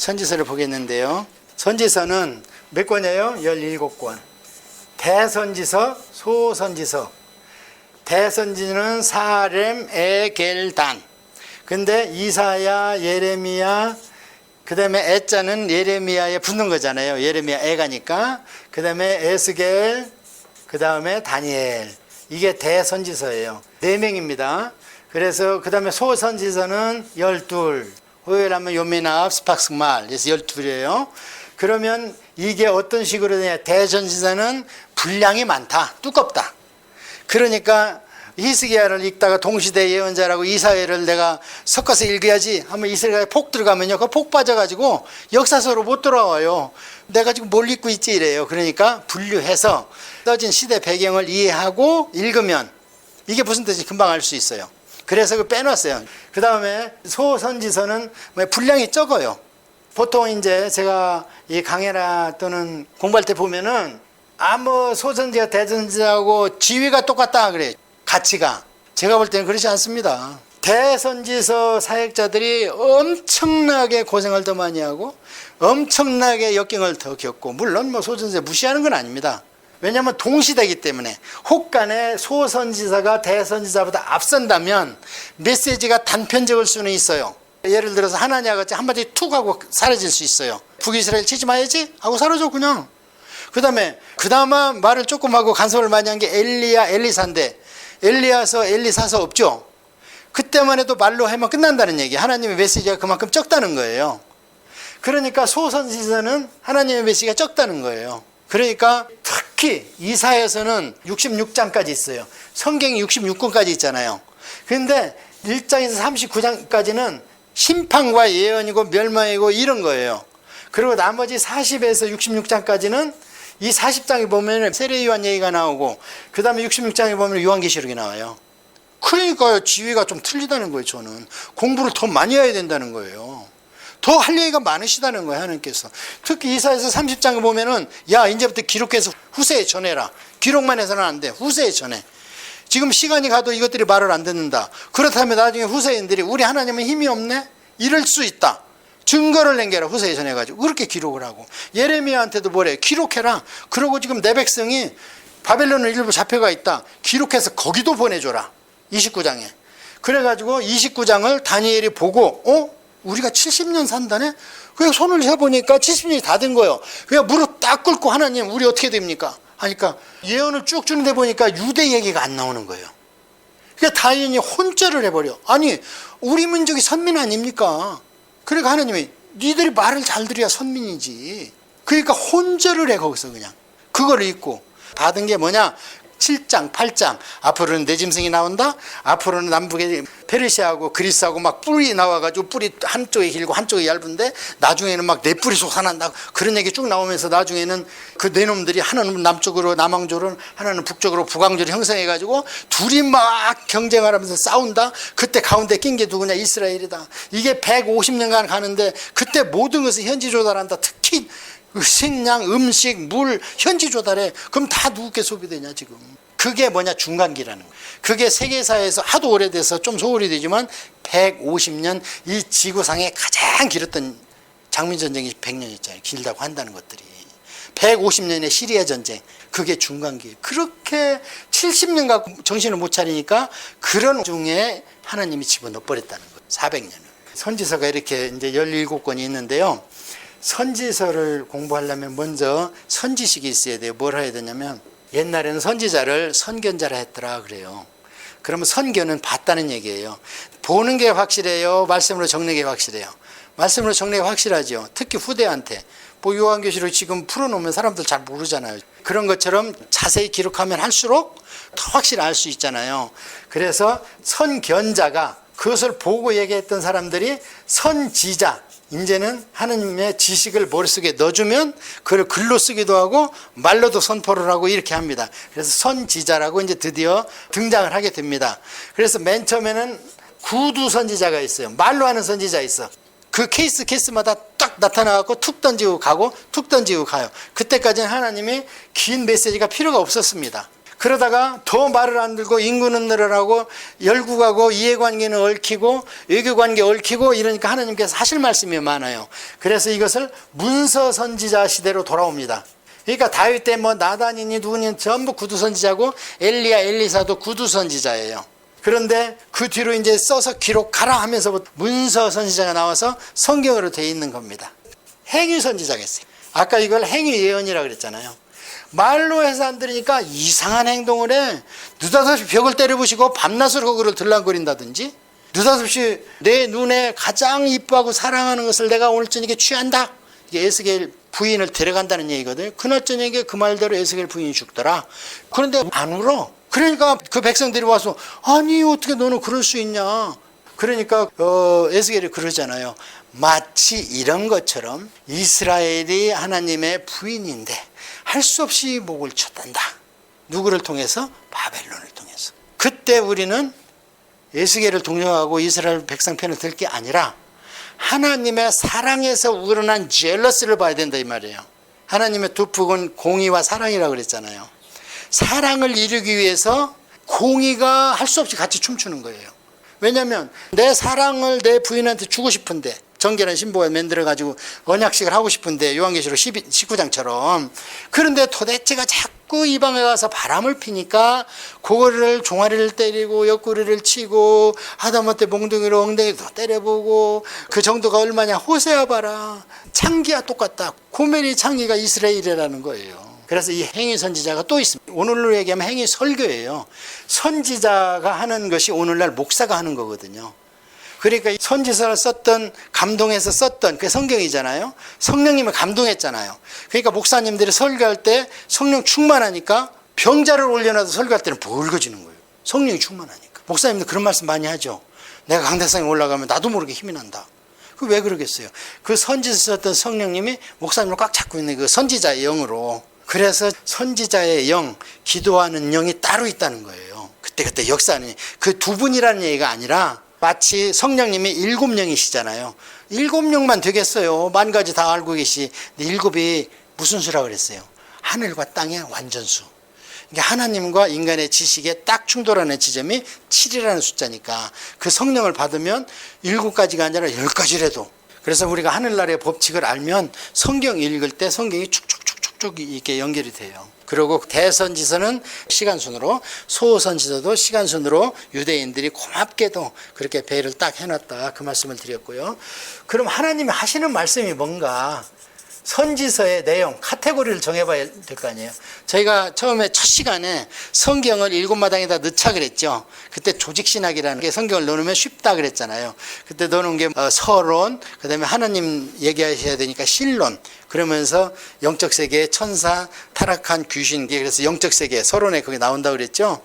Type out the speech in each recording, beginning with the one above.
선지서를 보겠는데요. 선지서는 몇 권이에요? 17권. 대선지서, 소선지서. 대선지는 사렘, 에겔단. 근데 이사야, 예레미야, 그 다음에 애자는 예레미야에 붙는 거잖아요. 예레미야 애가니까. 그 다음에 에스겔, 그 다음에 다니엘. 이게 대선지서예요. 4명입니다. 그래서 그 다음에 소선지서는 12. 호요라면 요미납, 스팍스말. 그래서 12이에요. 그러면 이게 어떤 식으로 되냐. 대선지서는 분량이 많다. 두껍다. 그러니까 히스기야를 읽다가 동시대 예언자라고 이사야를 내가 섞어서 읽어야지 하면 이스라엘에 폭 들어가면요. 그 폭 빠져가지고 역사서로 못 돌아와요. 내가 지금 뭘 읽고 있지 이래요. 그러니까 분류해서 떠진 시대 배경을 이해하고 읽으면 이게 무슨 뜻인지 금방 알 수 있어요. 그래서 그 빼놨어요. 그 다음에 소선지서는 분량이 적어요. 보통 이제 제가 이 강해라 또는 공부할 때 보면은 뭐 소선지가 대선지하고 지위가 똑같다 그래요. 가치가. 제가 볼 때는 그렇지 않습니다. 대선지서 사역자들이 엄청나게 고생을 더 많이 하고 엄청나게 역경을 더 겪고, 물론 뭐 소선지서 무시하는 건 아닙니다. 왜냐하면 동시대이기 때문에. 혹간에 소선지서가 대선지서보다 앞선다면 메시지가 단편적일 수는 있어요. 예를 들어서 하나냐 같이 한마디 툭 하고 사라질 수 있어요. 북이스라엘 치지 마야지 하고 사라져 그냥. 그다음에 말을 조금 하고 간섭을 많이 한 게 엘리야, 엘리사인데 엘리야서, 엘리사서 없죠. 그때만 해도 말로 하면 끝난다는 얘기. 하나님의 메시지가 그만큼 적다는 거예요. 그러니까 소선지서는 하나님의 메시지가 적다는 거예요. 그러니까 특히 이사야서는 66장까지 있어요. 성경이 66권까지 있잖아요. 그런데 1장에서 39장까지는 심판과 예언이고 멸망이고 이런 거예요. 그리고 나머지 40에서 66장까지는 이 40장에 보면 세례요한 얘기가 나오고, 그 다음에 66장에 보면 요한계시록이 나와요. 그러니까요, 지위가 좀 틀리다는 거예요. 저는 공부를 더 많이 해야 된다는 거예요. 더 할 얘기가 많으시다는 거예요, 하나님께서. 특히 이사야서 30장에 보면은 야, 이제부터 기록해서 후세에 전해라. 기록만 해서는 안 돼. 후세에 전해. 지금 시간이 가도 이것들이 말을 안 듣는다. 그렇다면 나중에 후세인들이 우리 하나님은 힘이 없네? 이럴 수 있다. 증거를 남겨라. 후세에 전해가지고 그렇게 기록을 하고, 예레미야한테도 뭐래? 기록해라. 그러고 지금 내 백성이 바벨론을 일부 잡혀가 있다. 기록해서 거기도 보내줘라. 29장에. 그래가지고 29장을 다니엘이 보고 우리가 70년 산다네? 그냥 손을 해보니까 70년이 다 된 거예요. 그냥 무릎 딱 꿇고 하나님 우리 어떻게 됩니까? 하니까 예언을 쭉 주는데 보니까 유대 얘기가 안 나오는 거예요. 그러니까 다니엘이 혼절을 해버려. 아니 우리 민족이 선민 아닙니까? 그러니까 하나님이 니들이 말을 잘 들어야 선민이지. 그러니까 혼절을 해 거기서 그냥. 그걸 읽고 받은 게 뭐냐? 7장, 8장. 앞으로는 내 짐승이 나온다. 앞으로는 남북에 페르시아하고 그리스하고 막 뿔이 나와가지고 뿔이 한쪽이 길고 한쪽이 얇은데 나중에는 막 내 뿔이 솟아난다. 그런 얘기 쭉 나오면서 나중에는 그 네 놈들이 하나는 남쪽으로 남왕조로 하나는 북쪽으로 북왕조로 형성해가지고 둘이 막 경쟁을 하면서 싸운다. 그때 가운데 낀 게 누구냐? 이스라엘이다. 이게 150년간 가는데 그때 모든 것을 현지 조달한다. 특히 식량, 음식, 물 현지 조달해. 그럼 다 누구께 소비되냐 지금. 그게 뭐냐? 중간기라는 거예요. 그게 세계사에서 하도 오래돼서 좀 소홀히 되지만 150년 이 지구상에 가장 길었던 장민전쟁이 100년이었잖아요. 길다고 한다는 것들이. 150년의 시리아 전쟁, 그게 중간기. 그렇게 70년 갖고 정신을 못 차리니까 그런 중에 하나님이 집어넣어 버렸다는 거예요. 400년을. 선지서가 이렇게 이제 17권이 있는데요. 선지서를 공부하려면 먼저 선지식이 있어야 돼요. 뭘 해야 되냐면 옛날에는 선지자를 선견자라 했더라 그래요. 그러면 선견은 봤다는 얘기예요. 보는 게 확실해요? 말씀으로 적는 게 확실해요? 말씀으로 적는 게 확실하죠. 특히 후대한테. 뭐 요한계시록 지금 풀어놓으면 사람들 잘 모르잖아요. 그런 것처럼 자세히 기록하면 할수록 더 확실히 알 수 있잖아요. 그래서 선견자가 그것을 보고 얘기했던 사람들이 선지자, 이제는 하느님의 지식을 머릿속에 넣어주면 그걸 글로 쓰기도 하고 말로도 선포를 하고 이렇게 합니다. 그래서 선지자라고 이제 드디어 등장을 하게 됩니다. 그래서 맨 처음에는 구두 선지자가 있어요. 말로 하는 선지자 있어. 그 케이스마다 딱 나타나갖고 툭 던지고 가고 툭 던지고 가요. 그때까지는 하나님이 긴 메시지가 필요가 없었습니다. 그러다가 더 말을 안 들고 인구는 늘어나고 열국하고 이해관계는 얽히고 외교관계 얽히고 이러니까 하나님께서 하실 말씀이 많아요. 그래서 이것을 문서 선지자 시대로 돌아옵니다. 그러니까 다윗 때 뭐 나단이니 누구니 전부 구두 선지자고 엘리야 엘리사도 구두 선지자예요. 그런데 그 뒤로 이제 써서 기록하라 하면서부터 문서 선지자가 나와서 성경으로 되어 있는 겁니다. 행위 선지자가 있어요. 아까 이걸 행위 예언이라고 그랬잖아요. 말로 해서 안 들으니까 이상한 행동을 해. 느닷없이 벽을 때려부시고 밤낮으로 거기를 들락거린다든지, 느닷없이 내 눈에 가장 이뻐하고 사랑하는 것을 내가 오늘 저녁에 취한다. 이게 에스겔 부인을 데려간다는 얘기거든요. 그날 저녁에 그 말대로 에스겔 부인이 죽더라. 그런데 안 울어. 그러니까 그 백성들이 와서 아니 어떻게 너는 그럴 수 있냐. 그러니까 에스겔이 그러잖아요. 마치 이런 것처럼 이스라엘이 하나님의 부인인데 할 수 없이 목을 쳤단다. 누구를 통해서? 바벨론을 통해서. 그때 우리는 에스겔을 동정하고 이스라엘 백성 편을 들 게 아니라 하나님의 사랑에서 우러난 젤러스를 봐야 된다 이 말이에요. 하나님의 두 폭은 공의와 사랑이라고 그랬잖아요. 사랑을 이루기 위해서 공의가 할 수 없이 같이 춤추는 거예요. 왜냐하면 내 사랑을 내 부인한테 주고 싶은데, 정결한 신부가 만들어가지고 언약식을 하고 싶은데 요한계시록 19장처럼, 그런데 도대체가 자꾸 이방에 가서 바람을 피니까 그거를 종아리를 때리고 옆구리를 치고 하다못해 몽둥이로 엉덩이를 더 때려보고, 그 정도가 얼마냐. 호세아 봐라. 창기와 똑같다. 고멜이 창기가 이스라엘이라는 거예요. 그래서 이 행위 선지자가 또 있습니다. 오늘로 얘기하면 행위 설교예요. 선지자가 하는 것이 오늘날 목사가 하는 거거든요. 그러니까 선지서를 썼던, 감동해서 썼던 그 성경이잖아요. 성령님을 감동했잖아요. 그러니까 목사님들이 설교할 때 성령 충만하니까 병자를 올려놔도 설교할 때는 붉어지는 거예요. 성령이 충만하니까. 목사님들 그런 말씀 많이 하죠. 내가 강대상에 올라가면 나도 모르게 힘이 난다. 그 왜 그러겠어요? 그 선지서 썼던 성령님이 목사님을 꽉 잡고 있는 그 선지자의 영으로. 그래서 선지자의 영, 기도하는 영이 따로 있다는 거예요. 그때 역사는 그 두 분이라는 얘기가 아니라 마치 성령님이 7영이시잖아요. 7영만 되겠어요. 만 가지 다 알고 계시. 근데 7이 무슨 수라고 그랬어요? 하늘과 땅의 완전수. 그러니까 하나님과 인간의 지식에 딱 충돌하는 지점이 7이라는 숫자니까 그 성령을 받으면 7가지가 아니라 10가지라도. 그래서 우리가 하늘나라의 법칙을 알면 성경 읽을 때 성경이 축축축축 이렇게 연결이 돼요. 그리고 대선지서는 시간순으로, 소선지서도 시간순으로 유대인들이 고맙게도 그렇게 배를 딱 해놨다. 그 말씀을 드렸고요. 그럼 하나님이 하시는 말씀이 뭔가? 선지서의 내용, 카테고리를 정해봐야 될 거 아니에요. 저희가 처음에 첫 시간에 성경을 7마당에다 넣자 그랬죠. 그때 조직신학이라는 게 성경을 넣으면 쉽다 그랬잖아요. 그때 넣어놓은 게 서론, 그 다음에 하나님 얘기하셔야 되니까 신론, 그러면서 영적 세계, 천사, 타락한 귀신, 그래서 영적 세계, 서론에 그게 나온다고 그랬죠.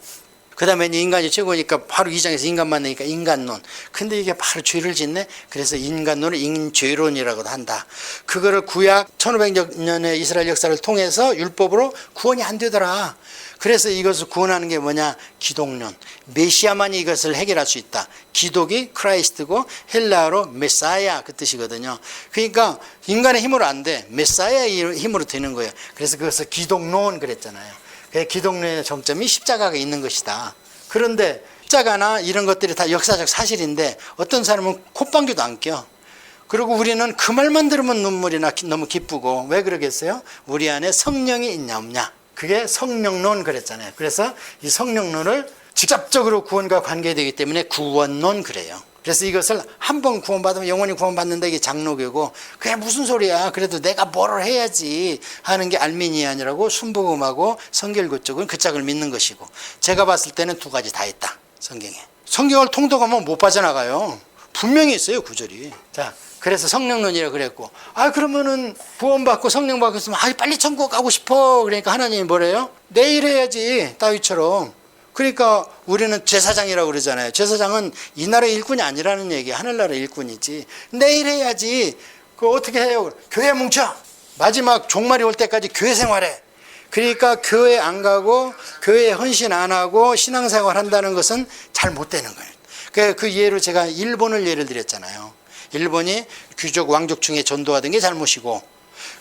그 다음에 인간이 최고니까 바로 2장에서 인간 만나니까 인간론. 근데 이게 바로 죄를 짓네. 그래서 인간론을 인죄론이라고도 한다. 그거를 구약 1500년의 이스라엘 역사를 통해서 율법으로 구원이 안 되더라. 그래서 이것을 구원하는 게 뭐냐? 기독론. 메시아만이 이것을 해결할 수 있다. 기독이 크라이스트고 헬라어로 메사야 그 뜻이거든요. 그러니까 인간의 힘으로 안 돼. 메사야의 힘으로 되는 거예요. 그래서 그것을 기독론 그랬잖아요. 기독론의 정점이 십자가가 있는 것이다. 그런데 십자가나 이런 것들이 다 역사적 사실인데 어떤 사람은 콧방귀도 안 껴. 그리고 우리는 그 말만 들으면 눈물이 너무 기쁘고. 왜 그러겠어요? 우리 안에 성령이 있냐 없냐. 그게 성령론 그랬잖아요. 그래서 이 성령론을 직접적으로 구원과 관계되기 때문에 구원론 그래요. 그래서 이것을 한 번 구원받으면 영원히 구원받는다. 이게 장로교고, 그게 무슨 소리야. 그래도 내가 뭐를 해야지 하는 게 알미니안이라고 순복음하고 성결교 쪽은 그 짝을 믿는 것이고, 제가 봤을 때는 두 가지 다 있다. 성경에. 성경을 통독하면 못 빠져나가요. 분명히 있어요 구절이. 자, 그래서 성령론이라고 그랬고, 그러면은 구원받고 성령 받았으면 빨리 천국 가고 싶어. 그러니까 하나님이 뭐래요? 내일 해야지. 다윗처럼. 그러니까 우리는 제사장이라고 그러잖아요. 제사장은 이 나라의 일꾼이 아니라는 얘기, 하늘나라의 일꾼이지. 내일 해야지. 그거 어떻게 해요? 교회 뭉쳐. 마지막 종말이 올 때까지 교회 생활해. 그러니까 교회 안 가고 교회에 헌신 안 하고 신앙생활 한다는 것은 잘 못 되는 거예요. 그 예로 제가 일본을 예를 드렸잖아요. 일본이 귀족 왕족층에 전도하던 게 잘못이고,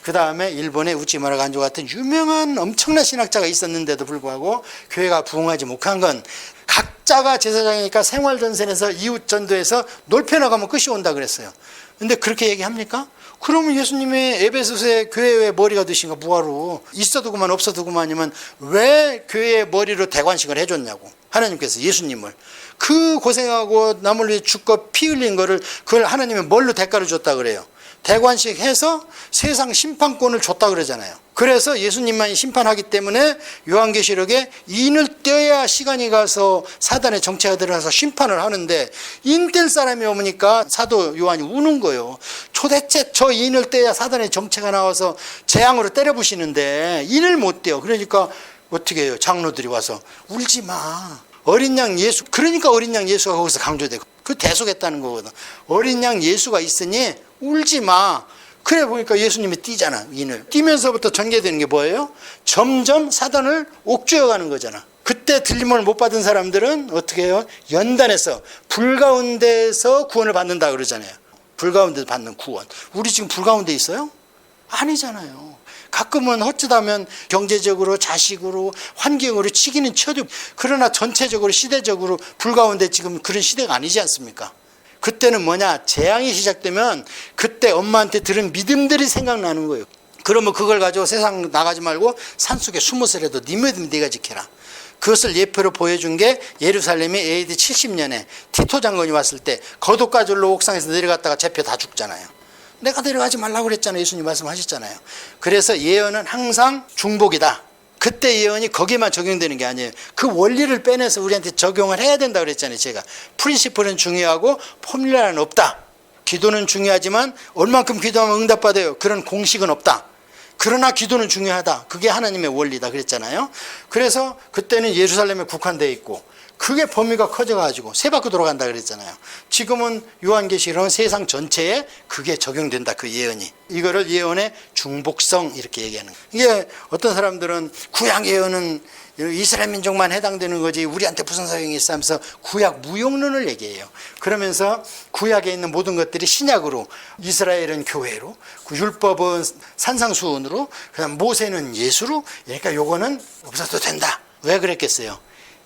그 다음에 일본의 우찌무라 간조 같은 유명한 엄청난 신학자가 있었는데도 불구하고 교회가 부흥하지 못한 건 각자가 제사장이니까 생활전선에서 이웃전도에서 넓혀나가면 끝이 온다 그랬어요. 근데 그렇게 얘기합니까? 그러면 예수님이 에베소서의 교회의 머리가 되신가 뭐하러 있어도 그만 없어도 그만이면 왜 교회의 머리로 대관식을 해줬냐고. 하나님께서 예수님을 그 고생하고 남을 위해 죽고 피 흘린 거를 그걸 하나님이 뭘로 대가를 줬다 그래요? 대관식 해서 세상 심판권을 줬다 그러잖아요. 그래서 예수님만이 심판하기 때문에 요한계시록에 인을 떼야 시간이 가서 사단의 정체가 들어가서 심판을 하는데 인 뗄 사람이 오니까 사도 요한이 우는 거예요. 도대체 저 인을 떼야 사단의 정체가 나와서 재앙으로 때려부시는데 인을 못 떼요. 그러니까 어떻게 해요? 장로들이 와서 울지 마. 어린 양 예수, 그러니까 어린 양 예수가 거기서 강조되고 그 대속했다는 거거든. 어린 양 예수가 있으니 울지 마. 그래 보니까 예수님이 뛰잖아. 인을 뛰면서부터 전개되는 게 뭐예요? 점점 사단을 옥죄어가는 거잖아. 그때 들림을 못 받은 사람들은 어떻게 해요? 연단해서 불 가운데서 구원을 받는다 그러잖아요. 불 가운데서 받는 구원. 우리 지금 불 가운데 있어요? 아니잖아요. 가끔은 어쩌다면 경제적으로 자식으로 환경으로 치기는 쳐도 그러나 전체적으로 시대적으로 불 가운데 지금 그런 시대가 아니지 않습니까? 그때는 뭐냐? 재앙이 시작되면 그때 엄마한테 들은 믿음들이 생각나는 거예요. 그러면 그걸 가지고 세상 나가지 말고 산속에 숨어서라도 네 믿음 네가 지켜라. 그것을 예표로 보여준 게 예루살렘이 AD 70년에 티토 장군이 왔을 때 거독가절로 옥상에서 내려갔다가 잡혀 다 죽잖아요. 내가 내려가지 말라고 그랬잖아요. 예수님 말씀하셨잖아요. 그래서 예언은 항상 중복이다. 그때 예언이 거기만 적용되는 게 아니에요. 그 원리를 빼내서 우리한테 적용을 해야 된다 그랬잖아요. 제가 프린시플은 중요하고 포뮬라는 없다. 기도는 중요하지만 얼만큼 기도하면 응답받아요. 그런 공식은 없다. 그러나 기도는 중요하다. 그게 하나님의 원리다 그랬잖아요. 그래서 그때는 예루살렘에 국한되어 있고 그게 범위가 커져가지고 세 바퀴 돌아간다 그랬잖아요. 지금은 요한계시록은 세상 전체에 그게 적용된다. 그 예언이. 이거를 예언의 중복성 이렇게 얘기하는 거예요. 이게 어떤 사람들은 구약 예언은 이스라엘 민족만 해당되는 거지 우리한테 무슨 소용이 있어 하면서 구약 무용론을 얘기해요. 그러면서 구약에 있는 모든 것들이 신약으로 이스라엘은 교회로 그 율법은 산상수훈으로 그다음 모세는 예수로 그러니까 요거는 없어도 된다. 왜 그랬겠어요?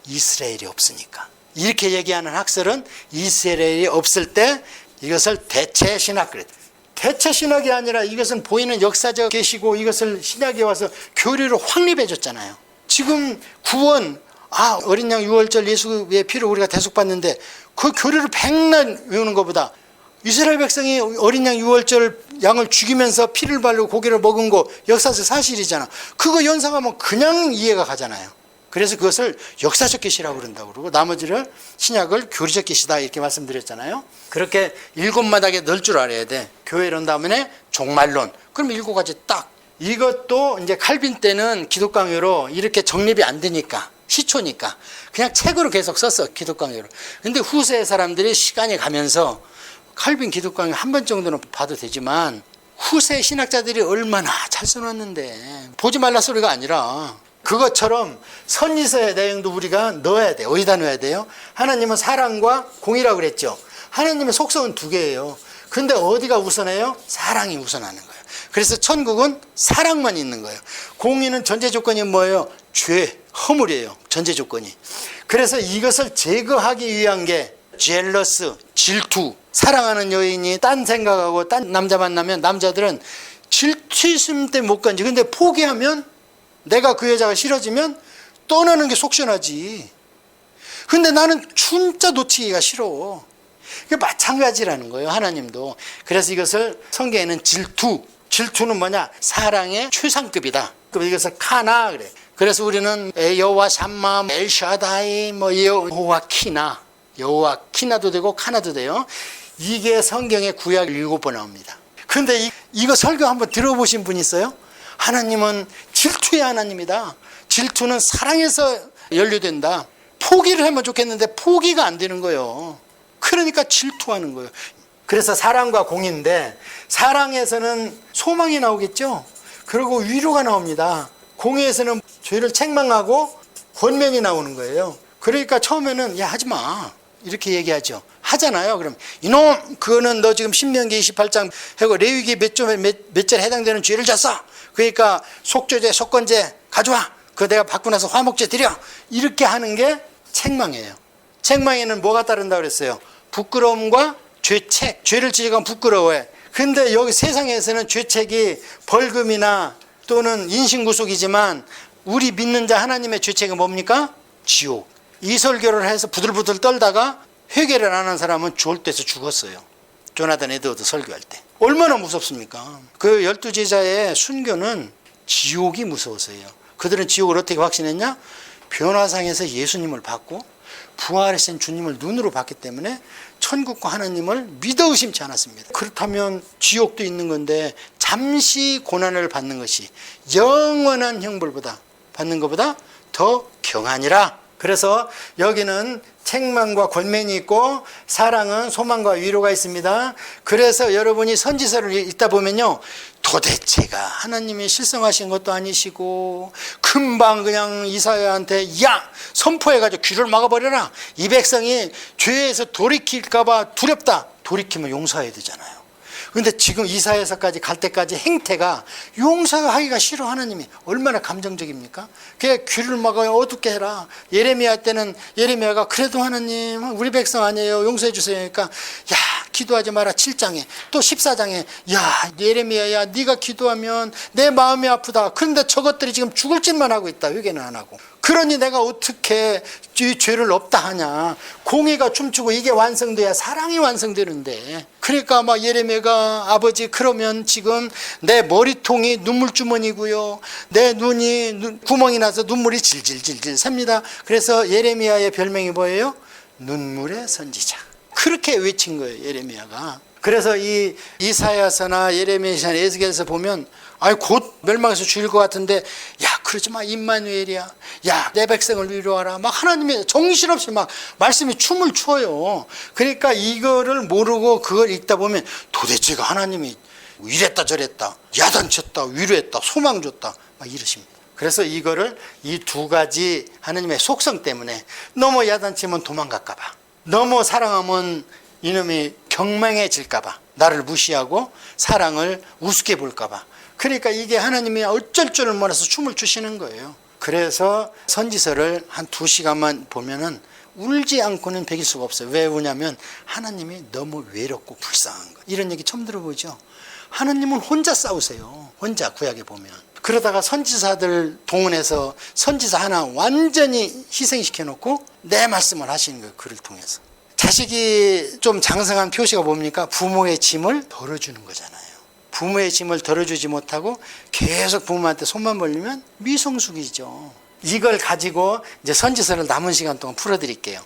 이스라엘이 없으니까. 이렇게 얘기하는 학설은 이스라엘이 없을 때 이것을 대체 신학 그랬다. 대체 신학이 아니라 이것은 보이는 역사적 계시고 이것을 신약에 와서 교리로 확립해 줬잖아요. 지금 구원, 어린 양 유월절 예수의 피로 우리가 대속받는데 그 교리를 백날 외우는 것보다 이스라엘 백성이 어린 양 유월절 양을 죽이면서 피를 바르고 고기를 먹은 거 역사적 사실이잖아. 그거 연상하면 그냥 이해가 가잖아요. 그래서 그것을 역사적 계시라고 그런다고 그러고 나머지를 신약을 교리적 계시다 이렇게 말씀드렸잖아요. 그렇게 일곱 마닥에 넣을 줄 알아야 돼. 교회론 다음에 종말론. 그럼 일곱 가지 딱. 이것도 이제 칼빈 때는 기독 강요로 이렇게 정립이 안 되니까 시초니까 그냥 책으로 계속 썼어. 기독 강요를. 근데 후세 사람들이 시간이 가면서 칼빈 기독 강요 한 번 정도는 봐도 되지만 후세 신학자들이 얼마나 잘 써놨는데 보지 말라 소리가 아니라 그것처럼 선지서의 내용도 우리가 넣어야 돼요. 어디다 넣어야 돼요? 하나님은 사랑과 공의라고 그랬죠. 하나님의 속성은 두 개예요. 근데 어디가 우선해요? 사랑이 우선하는 거예요. 그래서 천국은 사랑만 있는 거예요. 공의는 전제 조건이 뭐예요? 죄, 허물이에요. 전제 조건이. 그래서 이것을 제거하기 위한 게 젤러스, 질투. 사랑하는 여인이 딴 생각하고 딴 남자 만나면 남자들은 질투 있음 때문에 못 간지. 근데 포기하면 내가 그 여자가 싫어지면 떠나는 게 속시원하지. 근데 나는 진짜 놓치기가 싫어. 그게 마찬가지라는 거예요. 하나님도. 그래서 이것을 성경에는 질투는 뭐냐? 사랑의 최상급이다. 이것을 카나 그래. 그래서 우리는 여호와 샴마, 엘샤다이, 여호와 키나, 여호와 키나도 되고 카나도 돼요. 이게 성경의 구약 7번 나옵니다. 근데 이거 설교 한번 들어보신 분 있어요? 하나님은 질투의 하나님이다. 질투는 사랑에서 연루된다. 포기를 하면 좋겠는데 포기가 안 되는 거예요. 그러니까 질투하는 거예요. 그래서 사랑과 공의인데 사랑에서는 소망이 나오겠죠. 그리고 위로가 나옵니다. 공의에서는 죄를 책망하고 권면이 나오는 거예요. 그러니까 처음에는 야 하지 마 이렇게 얘기하죠. 하잖아요. 그럼 이놈 그거는 너 지금 신명기 28장 하고 레위기 몇 절에 해당되는 죄를 졌어. 그러니까 속죄제 속건제 가져와. 그거 내가 받고 나서 화목제 드려. 이렇게 하는 게 책망이에요. 책망에는 뭐가 따른다고 그랬어요? 부끄러움과 죄책. 죄를 지적하면 부끄러워해. 근데 여기 세상에서는 죄책이 벌금이나 또는 인신구속이지만 우리 믿는 자 하나님의 죄책은 뭡니까? 지옥. 이 설교를 해서 부들부들 떨다가 회개를 안 한 사람은 졸대에서 죽었어요. 조나단 에드워드 설교할 때. 얼마나 무섭습니까? 그 12제자의 순교는 지옥이 무서워서예요. 그들은 지옥을 어떻게 확신했냐? 변화상에서 예수님을 봤고 부활하신 주님을 눈으로 봤기 때문에 천국과 하나님을 믿어 의심치 않았습니다. 그렇다면 지옥도 있는 건데 잠시 고난을 받는 것이 영원한 형벌보다 받는 것보다 더 경하니라. 그래서 여기는 책망과 권면이 있고 사랑은 소망과 위로가 있습니다. 그래서 여러분이 선지서를 읽다 보면요, 도대체가 하나님이 실성하신 것도 아니시고 금방 그냥 이사야한테 야 선포해가지고 귀를 막아버려라. 이 백성이 죄에서 돌이킬까봐 두렵다. 돌이키면 용서해야 되잖아요. 근데 지금 이사야서까지 갈 때까지 행태가 용서하기가 싫어. 하나님이 얼마나 감정적입니까? 그게 귀를 막아요. 어둡게 해라. 예레미야 때는 예레미야가 그래도 하나님 우리 백성 아니에요. 용서해 주세요. 그러니까 야 기도하지 마라. 7장에 또 14장에 야 예레미야야 네가 기도하면 내 마음이 아프다. 그런데 저것들이 지금 죽을 짓만 하고 있다. 회개는 안 하고. 그러니 내가 어떻게 이 죄를 없다 하냐. 공의가 춤추고 이게 완성돼야 사랑이 완성되는데. 그러니까 막 예레미야가 아버지 그러면 지금 내 머리통이 눈물주머니고요. 내 눈이 구멍이 나서 눈물이 질질질질 삽니다. 그래서 예레미야의 별명이 뭐예요? 눈물의 선지자. 그렇게 외친 거예요, 예레미야가. 그래서 이 이사야서나 예레미야서나 에스겔서 보면 곧 멸망해서 죽일 것 같은데 야 그러지 마 임마누엘이야. 야 내 백성을 위로하라. 막 하나님이 정신없이 막 말씀이 춤을 춰요. 그러니까 이거를 모르고 그걸 읽다 보면 도대체가 하나님이 이랬다 저랬다 야단쳤다 위로했다 소망 줬다 막 이러십니다. 그래서 이거를 이 두 가지 하나님의 속성 때문에 너무 야단치면 도망갈까 봐, 너무 사랑하면 이놈이 경망해질까 봐, 나를 무시하고 사랑을 우습게 볼까 봐. 그러니까 이게 하나님이 어쩔 줄을 몰라서 춤을 추시는 거예요. 그래서 선지서를 한 2시간만 보면은 울지 않고는 베길 수가 없어요. 왜 우냐면 하나님이 너무 외롭고 불쌍한 거예요. 이런 얘기 처음 들어보죠? 하나님은 혼자 싸우세요. 혼자 구약에 보면. 그러다가 선지사들 동원해서 선지사 하나 완전히 희생시켜 놓고 내 말씀을 하시는 거예요. 그를 통해서. 자식이 좀 장성한 표시가 뭡니까? 부모의 짐을 덜어주는 거잖아요. 부모의 짐을 덜어주지 못하고 계속 부모한테 손만 벌리면 미성숙이죠. 이걸 가지고 이제 선지서를 남은 시간 동안 풀어드릴게요.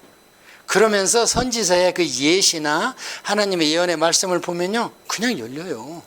그러면서 선지서의 그 예시나 하나님의 예언의 말씀을 보면요, 그냥 열려요.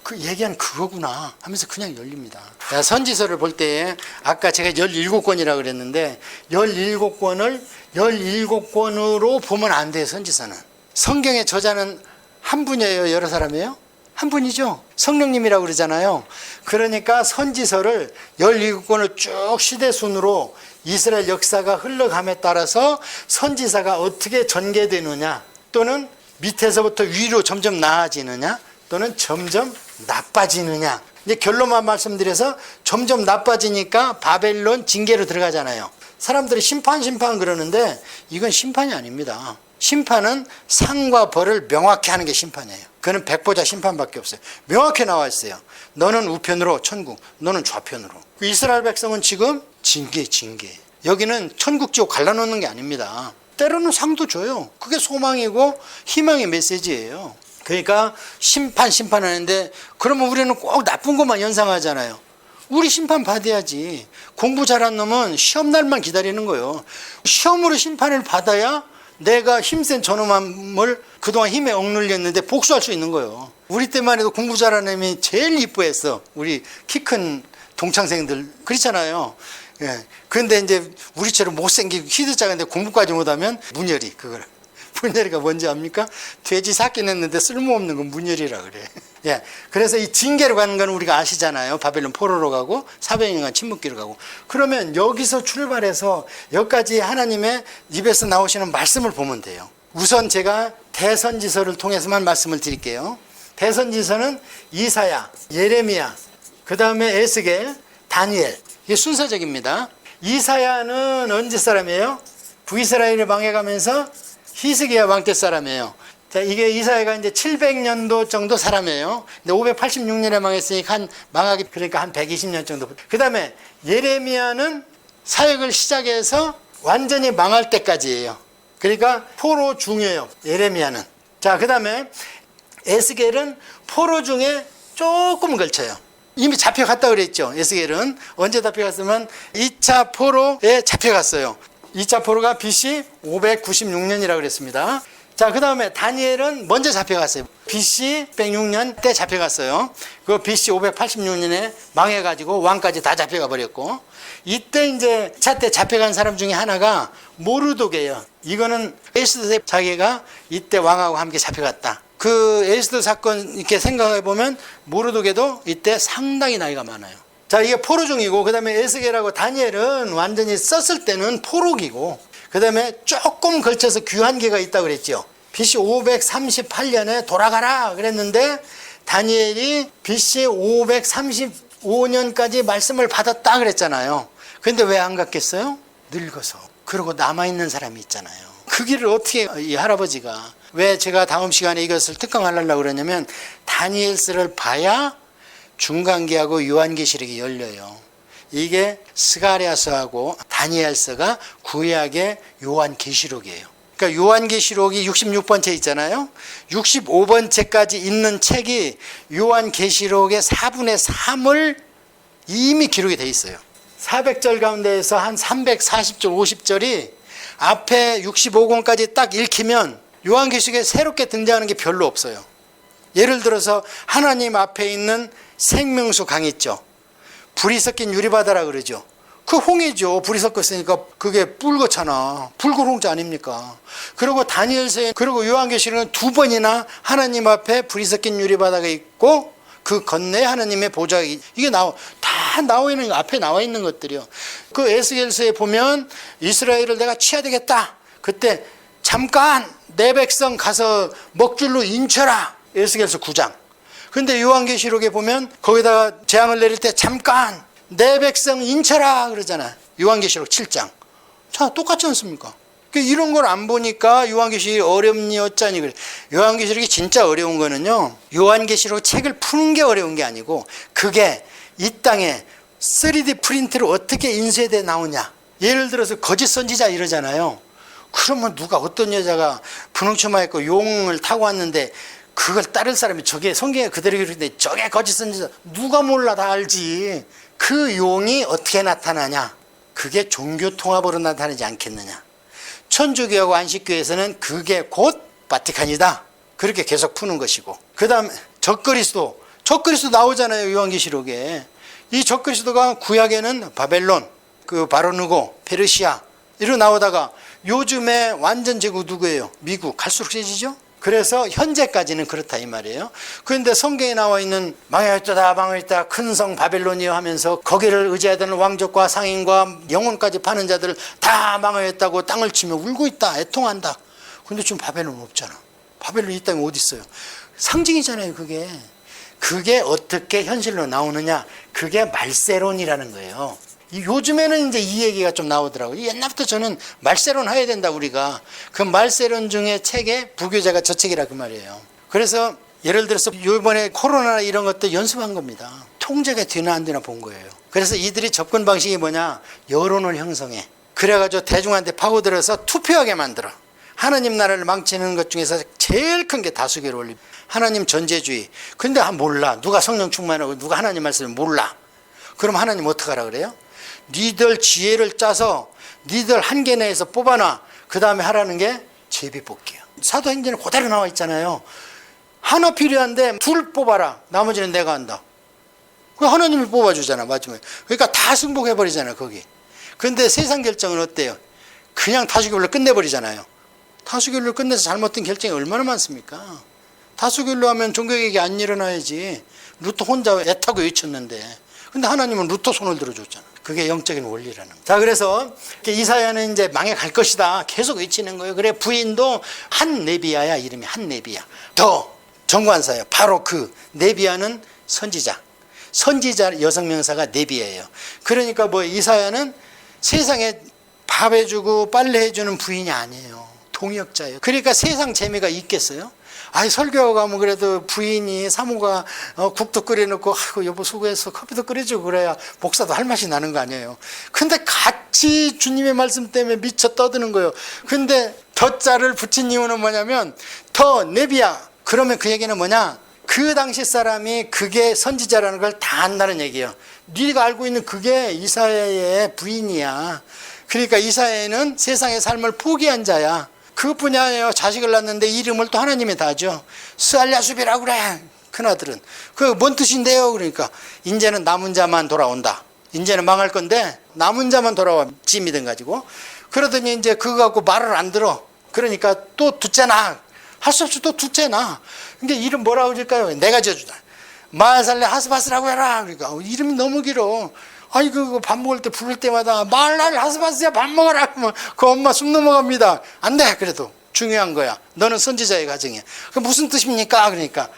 그 얘기한 그거구나 하면서 그냥 열립니다. 선지서를 볼 때 아까 제가 17권이라고 그랬는데 17권을 17권으로 보면 안 돼요. 선지서는. 성경의 저자는 한 분이에요? 여러 사람이에요? 한 분이죠. 성령님이라고 그러잖아요. 그러니까 선지서를 17권을 쭉 시대순으로 이스라엘 역사가 흘러감에 따라서 선지자가 어떻게 전개되느냐, 또는 밑에서부터 위로 점점 나아지느냐, 또는 점점 나빠지느냐. 이제 결론만 말씀드려서 점점 나빠지니까 바벨론 징계로 들어가잖아요. 사람들이 심판 그러는데 이건 심판이 아닙니다. 심판은 상과 벌을 명확히 하는 게 심판이에요. 그거는 백보자 심판밖에 없어요. 명확히 나와 있어요. 너는 우편으로 천국, 너는 좌편으로. 이스라엘 백성은 지금 징계. 여기는 천국 지옥 갈라놓는 게 아닙니다. 때로는 상도 줘요. 그게 소망이고 희망의 메시지예요. 그러니까 심판하는데 그러면 우리는 꼭 나쁜 것만 연상하잖아요. 우리 심판 받아야지. 공부 잘한 놈은 시험 날만 기다리는 거예요. 시험으로 심판을 받아야 내가 힘센 저놈을 그동안 힘에 억눌렸는데 복수할 수 있는 거예요. 우리 때만 해도 공부 잘하는 놈이 제일 이뻐했어. 우리 키 큰 동창생들 그렇잖아요. 예. 그런데 이제 우리처럼 못생기고 키도 작은데 공부까지 못하면 문열이, 그걸 문열이가 뭔지 압니까? 돼지 삭긴 했는데 쓸모없는 건 문열이라 그래. 예. 그래서 이 징계로 가는 건 우리가 아시잖아요. 바벨론 포로로 가고 400년간 침묵기로 가고. 그러면 여기서 출발해서 여기까지 하나님의 입에서 나오시는 말씀을 보면 돼요. 우선 제가 대선지서를 통해서만 말씀을 드릴게요. 대선지서는 이사야, 예레미야, 그 다음에 에스겔, 다니엘. 이게 순서적입니다. 이사야는 언제 사람이에요? 북이스라엘이 망해가면서 히스기야 왕 때 사람이에요. 자, 이게 이사야가 이제 700년도 정도 사람이에요. 근데 586년에 망했으니까 망하기 그러니까 한 120년 정도. 그 다음에 예레미야는 사역을 시작해서 완전히 망할 때까지예요. 그러니까 포로 중이에요. 예레미야는. 자, 그 다음에 에스겔은 포로 중에 조금 걸쳐요. 이미 잡혀갔다 그랬죠. 에스겔은 언제 잡혀갔으면 2차 포로에 잡혀갔어요. 2차 포로가 BC 596년이라고 그랬습니다. 자, 그 다음에 다니엘은 먼저 잡혀갔어요. BC 106년 때 잡혀갔어요. 그 BC 586년에 망해가지고 왕까지 다 잡혀가 버렸고, 이때 이제 2차 때 잡혀간 사람 중에 하나가 모르독이에요. 이거는 에스더 자기가 이때 왕하고 함께 잡혀갔다. 그 에스더 사건 이렇게 생각해 보면 모르독에도 이때 상당히 나이가 많아요. 자, 이게 포로 중이고, 그 다음에 에스겔하고 다니엘은 완전히 썼을 때는 포로기고, 그 다음에 조금 걸쳐서 귀환기가 있다고 그랬죠. BC 538년에 돌아가라 그랬는데 다니엘이 BC 535년까지 말씀을 받았다 그랬잖아요. 근데 왜 안 갔겠어요? 늙어서. 그러고 남아있는 사람이 있잖아요. 그 길을 어떻게, 이 할아버지가 왜 제가 다음 시간에 이것을 특강하려고 그러냐면, 다니엘서를 봐야 중간기하고 요한계시록이 열려요. 이게 스가랴서하고 다니엘서가 구약의 요한계시록이에요. 그러니까 요한계시록이 66번째 있잖아요. 65번째까지 있는 책이 요한계시록의 4분의 3을 이미 기록이 돼 있어요. 400절 가운데에서 한 340절, 50절이 앞에 65권까지 딱 읽히면 요한계시록에 새롭게 등장하는 게 별로 없어요. 예를 들어서 하나님 앞에 있는 생명수 강 있죠. 불이 섞인 유리바다라 그러죠. 그 홍이죠. 불이 섞였으니까 그게 붉었잖아. 붉은 홍자 아닙니까? 그리고 다니엘서에, 그리고 요한계시록은 2번이나 하나님 앞에 불이 섞인 유리바다가 있고 그 건너에 하나님의 보좌가, 이게 다 나와 있는, 앞에 나와 있는 것들이요. 그 에스겔서에 보면 이스라엘을 내가 치야 되겠다. 그때 잠깐 내 백성 가서 먹줄로 인쳐라. 에스겔서 9장. 근데 요한계시록에 보면 거기다가 재앙을 내릴 때 잠깐 내 백성 인쳐라 그러잖아. 요한계시록 7장. 자, 똑같지 않습니까? 이런 걸 안 보니까 요한계시록이 어렵니 어쩌니 그래. 요한계시록이 진짜 어려운 거는요, 요한계시록 책을 푸는 게 어려운 게 아니고 그게 이 땅에 3D 프린트로 어떻게 인쇄돼 나오냐. 예를 들어서 거짓 선지자 이러잖아요. 그러면 누가, 어떤 여자가 분홍치마 입고 용을 타고 왔는데 그걸 따를 사람이 저게 성경에 그대로 이렇게 저게 거짓 선지자, 누가 몰라, 다 알지. 그 용이 어떻게 나타나냐? 그게 종교 통합으로 나타나지 않겠느냐. 천주교하고 안식교에서는 그게 곧 바티칸이다. 그렇게 계속 푸는 것이고, 그 다음에 적그리스도 나오잖아요. 요한계시록에. 이 적그리스도가 구약에는 바벨론, 그 바로누고, 페르시아 이로 나오다가 요즘에 완전 제국 누구예요? 미국. 갈수록 세지죠. 그래서 현재까지는 그렇다 이 말이에요. 그런데 성경에 나와 있는 망하였다 큰 성 바벨론이여 하면서 거기를 의지하던 왕족과 상인과 영혼까지 파는 자들 다 망하였다고 땅을 치며 울고 있다, 애통한다. 근데 지금 바벨론 없잖아. 바벨론 이 땅에 어디 있어요? 상징이잖아요. 그게 어떻게 현실로 나오느냐? 그게 말세론이라는 거예요. 요즘에는 이제 이 얘기가 좀 나오더라고요. 옛날부터 저는 말세론 해야 된다, 우리가. 그 말세론 중에 책에 부교재가 저 책이라 그 말이에요. 그래서 예를 들어서 이번에 코로나 이런 것도 연습한 겁니다. 통제가 되나 안 되나 본 거예요. 그래서 이들이 접근 방식이 뭐냐? 여론을 형성해. 그래가지고 대중한테 파고들어서 투표하게 만들어. 하나님 나라를 망치는 것 중에서 제일 큰 게 다수결을 올립니다. 하나님 전제주의. 근데 몰라. 누가 성령 충만하고 누가 하나님 말씀을 몰라. 그럼 하나님 어떡하라 그래요? 니들 지혜를 짜서 니들 한계 내에서 뽑아놔. 그 다음에 하라는 게 제비뽑기야. 사도행전에 그대로 나와 있잖아요. 하나 필요한데 둘 뽑아라. 나머지는 내가 한다. 그 하나님이 뽑아주잖아, 마지막에. 그러니까 다 승복해버리잖아요, 거기. 근데 세상 결정은 어때요? 그냥 다수결로 끝내버리잖아요. 다수결로 끝내서 잘못된 결정이 얼마나 많습니까? 다수결로 하면 종교개혁이 안 일어나야지. 루터 혼자 애타고 외쳤는데. 근데 하나님은 루터 손을 들어줬잖아. 그게 영적인 원리라는 거예요. 자, 그래서 이사야는 이제 망해갈 것이다 계속 외치는 거예요. 그래, 부인도 한 네비야야. 이름이 한 네비야. 더 정관사예요. 바로 그 네비야는 선지자. 선지자 여성 명사가 네비예요. 그러니까 뭐 이사야는 세상에 밥 해주고 빨래 해주는 부인이 아니에요. 동역자예요. 그러니까 세상 재미가 있겠어요? 아니, 설교 가면 그래도 부인이 사모가 국도 끓여놓고 아이고 여보 수고했어 커피도 끓여주고 그래야 목사도 할 맛이 나는 거 아니에요. 근데 같이 주님의 말씀 때문에 미쳐 떠드는 거예요. 근데 더자를 붙인 이유는 뭐냐면 더 네비야. 그러면 그 얘기는 뭐냐? 그 당시 사람이 그게 선지자라는 걸 다 안다는 얘기예요. 네가 알고 있는 그게 이사야의 부인이야. 그러니까 이사야는 세상의 삶을 포기한 자야. 그것뿐이 아니에요. 자식을 낳는데 이름을 또 하나님이 다죠. 스알랴수비라고 그래. 큰아들은. 그 뭔 뜻인데요? 그러니까 이제는 남은 자만 돌아온다. 이제는 망할 건데 남은 자만 돌아와. 지 믿음 가지고. 그러더니 이제 그거 갖고 말을 안 들어. 그러니까 또 둘째 나. 할 수 없이 또 둘째 나. 근데 이름 뭐라고 지을까요? 내가 지어주다. 마살레 하스바스라고 해라. 그러니까 이름이 너무 길어. 아이, 밥 먹을 때 부를 때마다 말날 하스바스야 밥 먹어라. 그러면 그 엄마 숨 넘어갑니다. 안 돼. 그래도 중요한 거야. 너는 선지자의 가정이야. 그 무슨 뜻입니까? 그러니까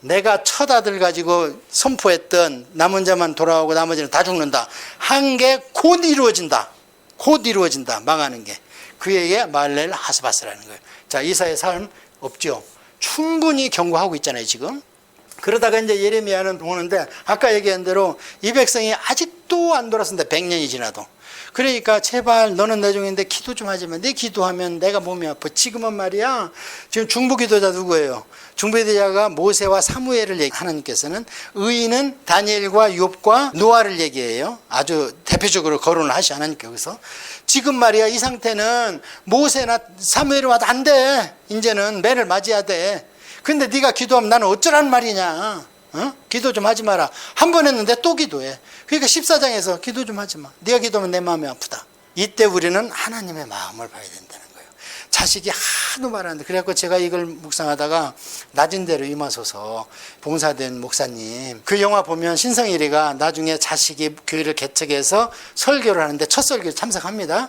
내가 첫 아들 가지고 선포했던 남은 자만 돌아오고 나머지는 다 죽는다. 한 게 곧 이루어진다. 곧 이루어진다. 망하는 게. 그에게 말렐 하스바스라는 거예요. 자, 이사의 삶 없죠. 충분히 경고하고 있잖아요, 지금. 그러다가 이제 예레미야는 오는데 아까 얘기한 대로 이 백성이 아직도 안 돌아선다. 100년이 지나도. 그러니까 제발 너는 내 종인데 기도 좀 하지만 내 기도하면 내가 몸이 아파. 지금은 말이야. 지금 중보기도자 누구예요? 중보기도자가 모세와 사무엘을 하나님께서는 의인은 다니엘과 욥과 노아를 얘기해요. 아주 대표적으로 거론을 하시 하나님께서. 지금 말이야 이 상태는 모세나 사무엘이 와도 안 돼. 이제는 매를 맞이해야 돼. 근데 네가 기도하면 나는 어쩌란 말이냐. 기도 좀 하지 마라. 한 번 했는데 또 기도해. 그러니까 14장에서 기도 좀 하지 마. 네가 기도하면 내 마음이 아프다. 이때 우리는 하나님의 마음을 봐야 된다는 거예요. 자식이 하도 말하는데 그래갖고 제가 이걸 묵상하다가 낮은 데로 임하소서 봉사된 목사님 그 영화 보면 신성일이가 나중에 자식이 교회를 개척해서 설교를 하는데 첫 설교에 참석합니다.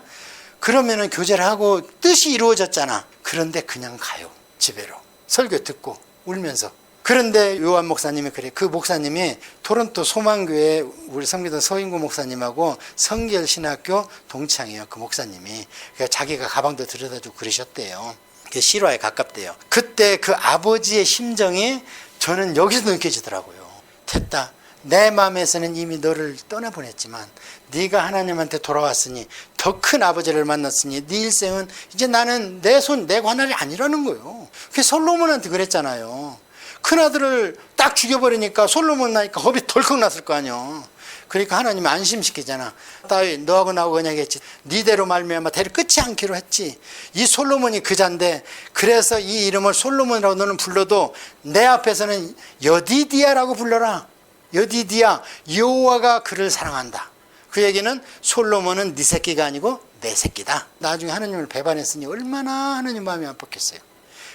그러면은 교제를 하고 뜻이 이루어졌잖아. 그런데 그냥 가요. 집에로. 설교 듣고 울면서. 그런데 요한 목사님이 그래. 그 목사님이 토론토 소망교회 우리 섬기던 서인구 목사님하고 성결신학교 동창이에요. 그 목사님이. 그러니까 자기가 가방도 들여다주고 그러셨대요. 그게 실화에 가깝대요. 그때 그 아버지의 심정이 저는 여기서 느껴지더라고요. 됐다. 내 마음에서는 이미 너를 떠나보냈지만 네가 하나님한테 돌아왔으니 더 큰 아버지를 만났으니 네 일생은 이제 나는 내 관할이 아니라는 거예요. 그게 솔로몬한테 그랬잖아요. 큰아들을 딱 죽여버리니까 솔로몬 나니까 겁이 덜컥 났을 거 아니에요. 그러니까 하나님이 안심시키잖아. 다윗 너하고 나하고 언약했지. 네대로 말미암아 대를 끊지 않기로 했지. 이 솔로몬이 그자인데 그래서 이 이름을 솔로몬이라고 너는 불러도 내 앞에서는 여디디아라고 불러라. 여디디아 여호와가 그를 사랑한다. 그 얘기는 솔로몬은 네 새끼가 아니고 내 새끼다. 나중에 하나님을 배반했으니 얼마나 하나님 마음이 아팠겠어요.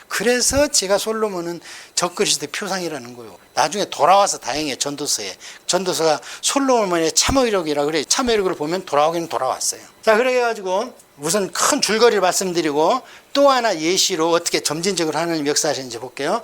그래서 제가 솔로몬은 적그리스도의 표상이라는 거예요. 나중에 돌아와서 다행이에요. 전도서에. 전도서가 솔로몬의 참의력이라고 그래요. 참의력을 보면 돌아오긴 돌아왔어요. 자, 그래가지고 우선 큰 줄거리를 말씀드리고 또 하나 예시로 어떻게 점진적으로 하나님 역사하시는지 볼게요.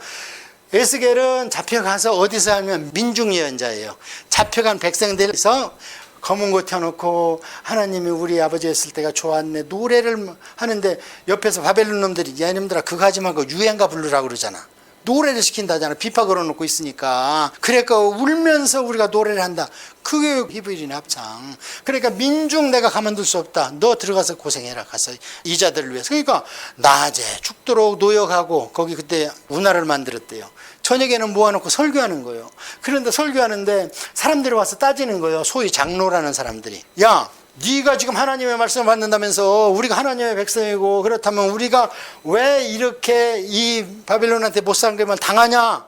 에스겔은 잡혀가서 어디서 하면 민중 예언자예요. 잡혀간 백성들에서 검은 거 펴놓고 하나님이 우리 아버지 했을 때가 좋았네 노래를 하는데 옆에서 바벨론 놈들이 야 이놈들아 그거 하지 말고 유행가 부르라고 그러잖아. 노래를 시킨다잖아. 비파 걸어놓고 있으니까. 그러니까 울면서 우리가 노래를 한다. 그게 히브리인 합창. 그러니까 민중 내가 가만둘 수 없다. 너 들어가서 고생해라. 가서 이자들을 위해서. 그러니까 낮에 죽도록 노역하고 거기 그때 운하를 만들었대요. 저녁에는 모아놓고 설교하는 거예요. 그런데 설교하는데 사람들이 와서 따지는 거예요. 소위 장로라는 사람들이. 야 네가 지금 하나님의 말씀을 받는다면서 우리가 하나님의 백성이고 그렇다면 우리가 왜 이렇게 이 바빌론한테 못 살게만 당하냐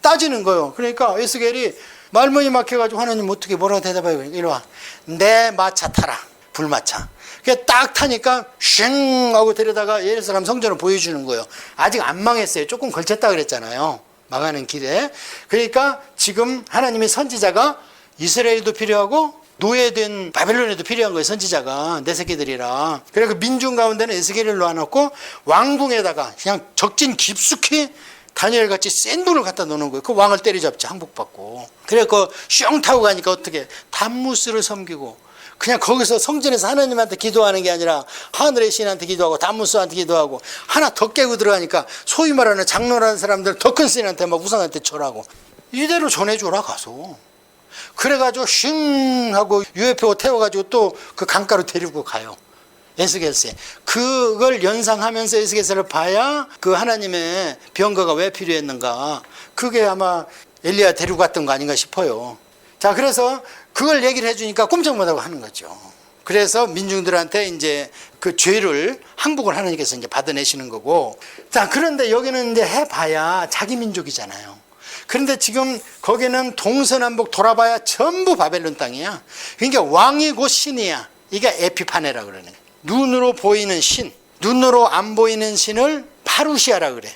따지는 거예요. 그러니까 에스겔이 말문이 막혀가지고 하나님 어떻게 뭐라고 대답해요. 이리 와. 내 마차 타라. 불마차. 그게 딱 타니까 쉥 하고 데려다가 예루살렘 성전을 보여주는 거예요. 아직 안 망했어요. 조금 걸쳤다 그랬잖아요. 망하는 길에. 그러니까 지금 하나님의 선지자가 이스라엘도 필요하고 노예된 바벨론에도 필요한 거예요. 선지자가 내 새끼들이라. 그래서 그 민중 가운데는 에스겔을 놓아놓고 왕궁에다가 그냥 적진 깊숙이 다니엘같이 센 분을 갖다 놓는 거예요. 그 왕을 때리잡지 항복받고. 그래서 슝 타고 가니까 어떻게 담무스를 섬기고 그냥 거기서 성전에서 하나님한테 기도하는 게 아니라 하늘의 신한테 기도하고 담무스한테 기도하고 하나 더 깨고 들어가니까 소위 말하는 장로라는 사람들 더 큰 신한테 막 우상한테 절하고 이대로 전해줘라 가서. 그래가지고 슝 하고 UFO 태워가지고 또 그 강가로 데리고 가요. 에스겔서에. 그걸 연상하면서 에스겔서를 봐야 그 하나님의 병거가 왜 필요했는가. 그게 아마 엘리야 데리고 갔던 거 아닌가 싶어요. 자, 그래서 그걸 얘기를 해주니까 꼼짝 못하고 하는 거죠. 그래서 민중들한테 이제 그 죄를 항복을 하나님께서 이제 받아내시는 거고. 자, 그런데 여기는 이제 해봐야 자기 민족이잖아요. 그런데 지금 거기는 동서남북 돌아봐야 전부 바벨론 땅이야. 그러니까 왕이 곧 신이야. 이게 에피파네라 그러네. 눈으로 보이는 신, 눈으로 안 보이는 신을 파루시아라 그래.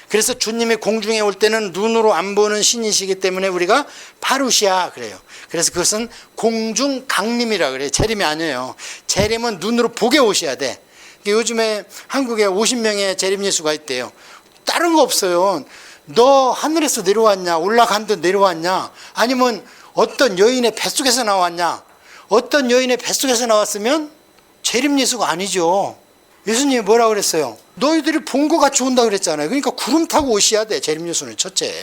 그래서 주님이 공중에 올 때는 눈으로 안 보는 신이시기 때문에 우리가 파루시아 그래요. 그래서 그것은 공중 강림이라 그래요. 재림이 아니에요. 재림은 눈으로 보게 오셔야 돼. 요즘에 한국에 50명의 재림 예수가 있대요. 다른 거 없어요. 너 하늘에서 내려왔냐? 올라간 데 내려왔냐? 아니면 어떤 여인의 뱃속에서 나왔냐? 어떤 여인의 뱃속에서 나왔으면 재림 예수가 아니죠. 예수님이 뭐라 그랬어요? 너희들이 본 것 같이 온다 그랬잖아요. 그러니까 구름 타고 오셔야 돼. 재림 예수는 첫째.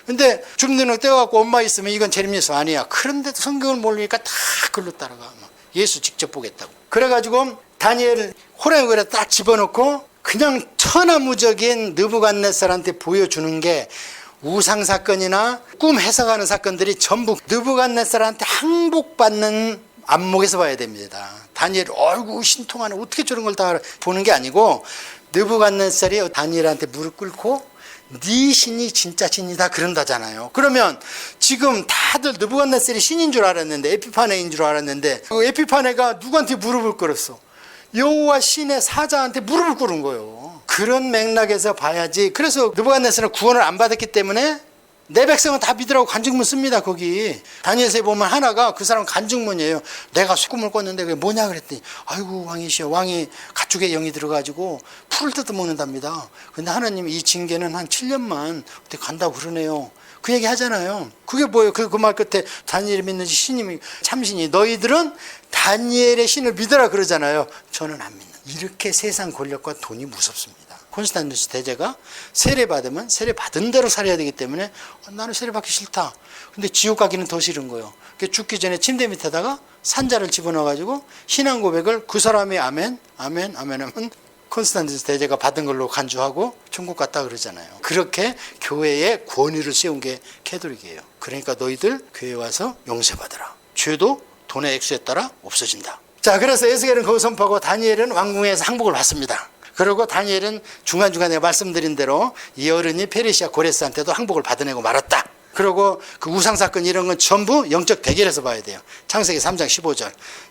근데 주민등록 떼어갖고 엄마 있으면 이건 재림 예수 아니야. 그런데도 성경을 모르니까 다 글로 따라가. 예수 직접 보겠다고. 그래가지고 다니엘 호랑이굴에 딱 집어넣고 그냥 천하무적인 느부갓네살한테 보여주는 게 우상 사건이나 꿈 해석하는 사건들이 전부 느부갓네살한테 항복받는 안목에서 봐야 됩니다. 다니엘 어이구 신통하네 어떻게 저런 걸 다 보는 게 아니고 느부갓네살이 다니엘한테 무릎 꿇고 네 신이 진짜 신이다 그런다잖아요. 그러면 지금 다들 느부갓네살이 신인 줄 알았는데 에피파네인 줄 알았는데 그 에피파네가 누구한테 무릎을 꿇었어? 여호와 신의 사자한테 무릎을 꿇은 거예요. 그런 맥락에서 봐야지. 그래서 느부갓네살은 구원을 안 받았기 때문에 내 백성은 다 믿으라고 간증문 씁니다. 거기 다니엘서에 보면 하나가 그 사람 간증문이에요. 내가 꿈을 꿨는데 그게 뭐냐 그랬더니 아이고 왕이시여 왕이 가축의 영이 들어가지고 풀을 뜯어먹는답니다. 근데 하나님 이 징계는 한 7년만 어떻게 간다고 그러네요. 그 얘기 하잖아요. 그게 뭐예요? 그 말 끝에 다니엘이 믿는지 신이 참신이 너희들은 다니엘의 신을 믿으라 그러잖아요. 저는 안 믿는. 이렇게 세상 권력과 돈이 무섭습니다. 콘스탄티누스 대제가 세례 받으면 세례 받은 대로 살아야 되기 때문에 나는 세례 받기 싫다. 근데 지옥 가기는 더 싫은 거예요. 죽기 전에 침대 밑에다가 산자를 집어넣어가지고 신앙 고백을 그 사람이 아멘 아멘 아멘 하면 콘스탄티누스 대제가 받은 걸로 간주하고 천국 갔다 그러잖아요. 그렇게 교회에 권위를 세운 게 캐톨릭이에요. 그러니까 너희들 교회 와서 용서받으라. 죄도 돈의 액수에 따라 없어진다. 자, 그래서 에스겔은 그거 선포하고 다니엘은 왕궁에서 항복을 받습니다. 그리고 다니엘은 중간중간에 말씀드린 대로 이 어른이 페르시아 고레스한테도 항복을 받아내고 말았다. 그리고 그 우상사건 이런 건 전부 영적 대결에서 봐야 돼요. 창세기 3장 15절.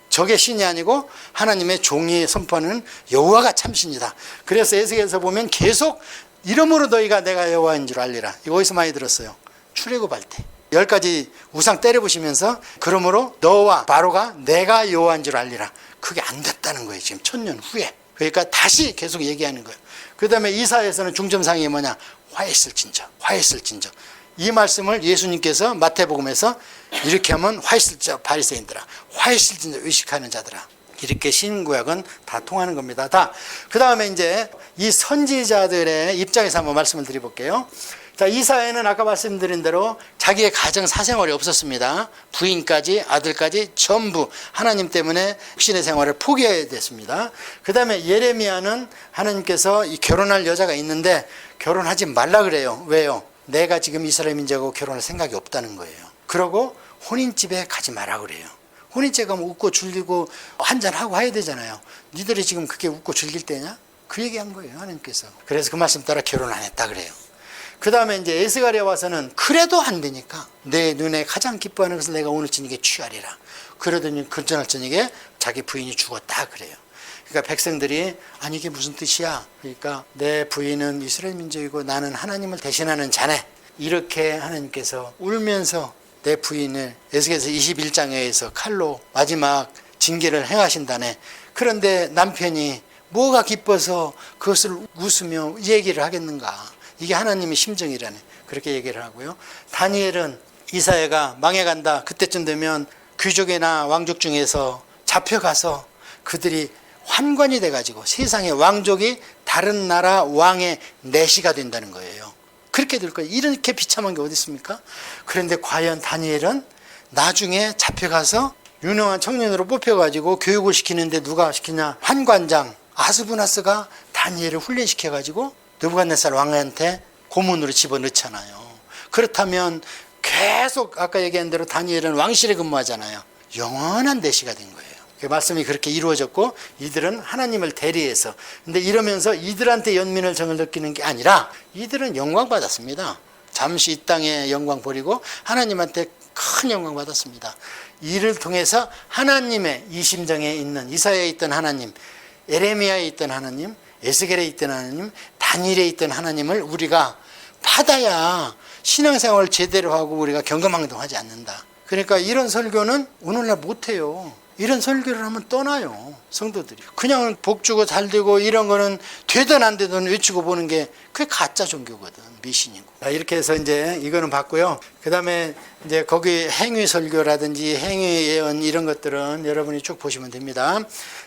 저게 신이 아니고 하나님의 종이 선포하는 여호와가 참신이다. 그래서 에스겔에서 보면 계속 이름으로 너희가 내가 여호와인 줄 알리라. 이거 어디서 많이 들었어요? 출애굽할 때. 10가지 우상 때려부시면서 그러므로 너와 바로가 내가 여호와인 줄 알리라. 그게 안 됐다는 거예요. 지금 1000년 후에. 그러니까 다시 계속 얘기하는 거예요. 그 다음에 이사야에서는 중점상이 뭐냐? 화했을진저, 화했을진저. 이 말씀을 예수님께서 마태복음에서 이렇게 하면 화했을진저 바리새인들아, 화했을진저 의식하는 자들아. 이렇게 신구약은 다 통하는 겁니다. 다. 그 다음에 이제 이 선지자들의 입장에서 한번 말씀을 드려볼게요. 자, 이사야는 아까 말씀드린 대로 자기의 가정 사생활이 없었습니다. 부인까지 아들까지 전부 하나님 때문에 육신의 생활을 포기해야 됐습니다. 그 다음에 예레미야는 하나님께서 이 결혼할 여자가 있는데 결혼하지 말라 그래요. 왜요? 내가 지금 이스라엘 민족하고 결혼할 생각이 없다는 거예요. 그러고 혼인집에 가지 마라 그래요. 혼인집에 가면 웃고 즐기고 한잔하고 해야 되잖아요. 니들이 지금 그게 웃고 즐길 때냐? 그 얘기한 거예요, 하나님께서. 그래서 그 말씀 따라 결혼 안 했다 그래요. 그 다음에 이제 에스갈에 와서는 그래도 안 되니까 내 눈에 가장 기뻐하는 것을 내가 오늘 저녁에 취하리라. 그러더니 그 전날 저녁에 자기 부인이 죽었다 그래요. 그러니까 백성들이 아니 이게 무슨 뜻이야? 그러니까 내 부인은 이스라엘 민족이고 나는 하나님을 대신하는 자네. 이렇게 하나님께서 울면서 내 부인을 에스겔서 21장에 의해서 칼로 마지막 징계를 행하신다네. 그런데 남편이 뭐가 기뻐서 그것을 웃으며 얘기를 하겠는가. 이게 하나님의 심정이라네. 그렇게 얘기를 하고요. 다니엘은 이사야가 망해간다. 그때쯤 되면 귀족이나 왕족 중에서 잡혀가서 그들이 환관이 돼가지고 세상의 왕족이 다른 나라 왕의 내시가 된다는 거예요. 그렇게 될 거예요. 이렇게 비참한 게 어디 있습니까? 그런데 과연 다니엘은 나중에 잡혀가서 유능한 청년으로 뽑혀가지고 교육을 시키는데 누가 시키냐? 환관장 아스부나스가 다니엘을 훈련시켜가지고 느부갓네살 왕한테 고문으로 집어넣잖아요. 그렇다면 계속 아까 얘기한 대로 다니엘은 왕실에 근무하잖아요. 영원한 내시가 된 거예요. 그 말씀이 그렇게 이루어졌고 이들은 하나님을 대리해서, 근데 이러면서 이들한테 연민을 정을 느끼는 게 아니라 이들은 영광 받았습니다. 잠시 이 땅에 영광 버리고 하나님한테 큰 영광 받았습니다. 이를 통해서 하나님의 이 심정에 있는 이사야에 있던 하나님, 에레미야에 있던 하나님, 에스겔에 있던 하나님, 다니엘에 있던 하나님을 우리가 받아야 신앙생활을 제대로 하고 우리가 경거망동하지 않는다. 그러니까 이런 설교는 오늘날 못해요. 이런 설교를 하면 떠나요, 성도들이. 그냥 복 주고 잘 되고 이런 거는 되든 안 되든 외치고 보는 게 그게 가짜 종교거든, 미신이고. 이렇게 해서 이제 이거는 봤고요. 그 다음에 이제 거기 행위 설교라든지 행위 예언 이런 것들은 여러분이 쭉 보시면 됩니다.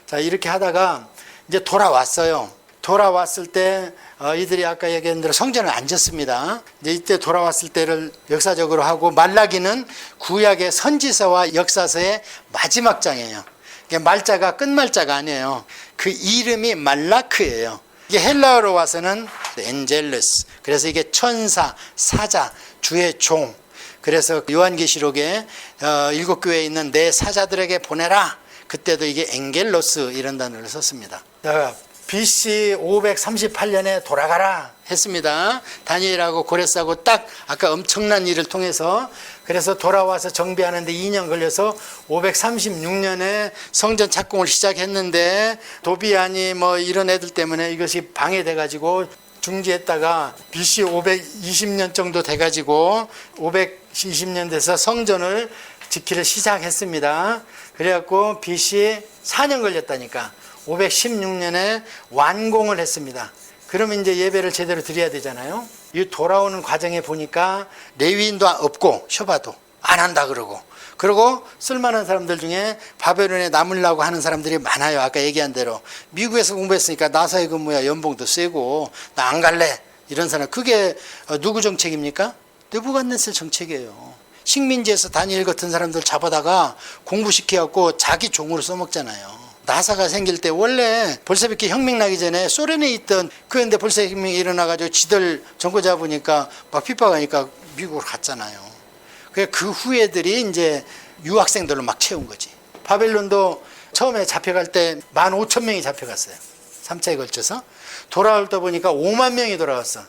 자, 이렇게 하다가 이제 돌아왔어요. 돌아왔을 때 이들이 아까 얘기한 대로 성전을 안 짓습니다. 이제 이때 돌아왔을 때를 역사적으로 하고, 말라기는 구약의 선지서와 역사서의 마지막 장이에요. 이게 말자가 끝말자가 아니에요. 그 이름이 말라크예요. 이게 헬라어로 와서는 엔젤루스, 그래서 이게 천사, 사자, 주의 종. 그래서 요한계시록에 7교회에 있는 내 사자들에게 보내라. 그때도 이게 엥겔로스 이런 단어를 썼습니다. BC 538년에 돌아가라 했습니다. 다니엘하고 고레스하고 딱 아까 엄청난 일을 통해서, 그래서 돌아와서 정비하는데 2년 걸려서 536년에 성전 착공을 시작했는데 도비아니 뭐 이런 애들 때문에 이것이 방해돼 가지고 중지했다가 BC 520년 정도 돼 가지고 520년 돼서 성전을 짓기를 시작했습니다. 그래갖고 BC 4년 걸렸다니까 516년에 완공을 했습니다. 그러면 이제 예배를 제대로 드려야 되잖아요. 이 돌아오는 과정에 보니까 레위인도 없고 쇼바도 안 한다 그러고 쓸만한 사람들 중에 바벨론에 남으려고 하는 사람들이 많아요. 아까 얘기한 대로 미국에서 공부했으니까 나사에 근무야, 연봉도 세고 나 안 갈래 이런 사람. 그게 누구 정책입니까? 느부갓네살 정책이에요. 식민지에서 다니엘 같은 사람들 잡아다가 공부시켜갖고 자기 종으로 써먹잖아요. 나사가 생길 때 원래 볼셰비키 혁명 나기 전에 소련에 있던, 그런데 볼셰비키 혁명이 일어나가지고 지들 정권 잡으니까 막 핍박하니까 미국으로 갔잖아요. 그 후예들이 이제 유학생들로 막 채운 거지. 바벨론도 처음에 잡혀갈 때 15,000명이 잡혀갔어요. 3차에 걸쳐서. 돌아올 때 보니까 5만 명이 돌아왔어.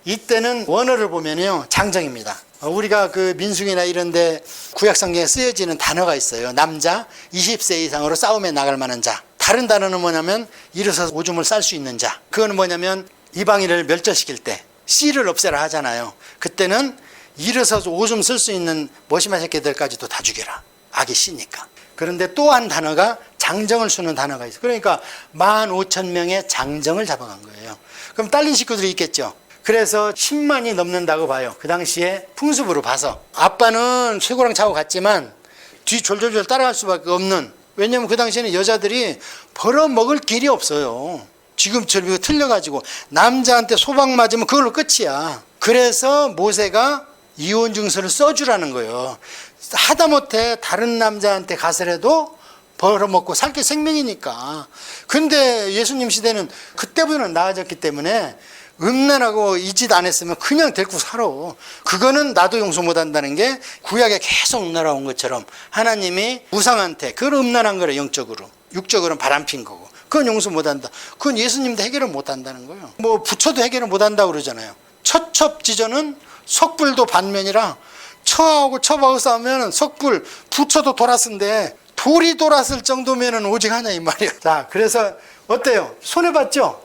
이때는 원어를 보면요, 장정입니다. 우리가 그 민숙이나 이런데 구약성경에 쓰여지는 단어가 있어요. 남자 20세 이상으로 싸움에 나갈 만한 자. 다른 단어는 뭐냐면 일어서서 오줌을 쌀 수 있는 자. 그거는 뭐냐면 이방인을 멸절시킬 때 씨를 없애라 하잖아요. 그때는 일어서서 오줌 쓸 수 있는 머시마 새끼들까지도 다 죽여라. 악이 씨니까. 그런데 또 한 단어가 장정을 쓰는 단어가 있어요. 그러니까 15,000명의 장정을 잡아간 거예요. 그럼 딸린 식구들이 있겠죠. 그래서 10만이 넘는다고 봐요. 그 당시에 풍습으로 봐서. 아빠는 쇠고랑 차고 갔지만 뒤 졸졸졸 따라갈 수밖에 없는, 왜냐면 그 당시에는 여자들이 벌어먹을 길이 없어요. 지금처럼 틀려가지고 남자한테 소박 맞으면 그걸로 끝이야. 그래서 모세가 이혼 증서를 써주라는 거예요. 하다못해 다른 남자한테 가서라도 벌어먹고 살 게 생명이니까. 근데 예수님 시대는 그때보다는 나아졌기 때문에 음란하고 이 짓 안 했으면 그냥 데리고 살아. 그거는 나도 용서 못한다는 게 구약에 계속 날아온 것처럼 하나님이 우상한테, 그건 음란한 거래. 영적으로, 육적으로는 바람핀 거고, 그건 용서 못한다. 그건 예수님도 해결을 못한다는 거예요. 뭐 부처도 해결을 못한다고 그러잖아요. 처첩지전은 석불도 반면이라, 처하고 첩하고 싸우면 석불, 부처도 돌았는데 돌이 돌았을 정도면은 오직 하나 이 말이야. 자, 그래서 어때요? 손해봤죠?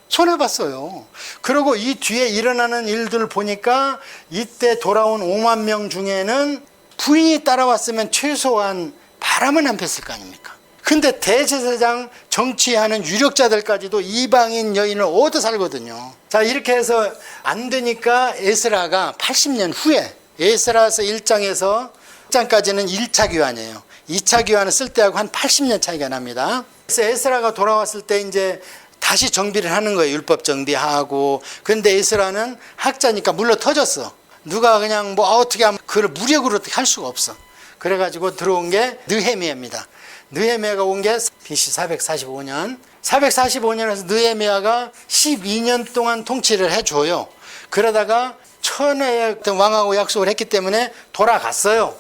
손해봤어요. 그리고 이 뒤에 일어나는 일들을 보니까 이때 돌아온 5만 명 중에는 부인이 따라왔으면 최소한 바람은 안 폈을 거 아닙니까? 근데 대제사장 정치하는 유력자들까지도 이방인 여인을 얻어 살거든요. 자, 이렇게 해서 안 되니까 에스라가 80년 후에 에스라서 1장에서 6장까지는 1차 교환이에요. 2차 교환을 쓸 때하고 한 80년 차이가 납니다. 그래서 에스라가 돌아왔을 때 이제 다시 정비를 하는 거예요. 율법 정비하고. 근데 에스라는 학자니까 물러 터졌어. 누가 그냥 뭐 어떻게 하면 그걸 무력으로 어떻게 할 수가 없어. 그래가지고 들어온 게 느헤미야입니다. 느헤미야가 온 게 BC 445년. 445년에서 느헤미야가 12년 동안 통치를 해줘요. 그러다가 천혜의 왕하고 약속을 했기 때문에 돌아갔어요.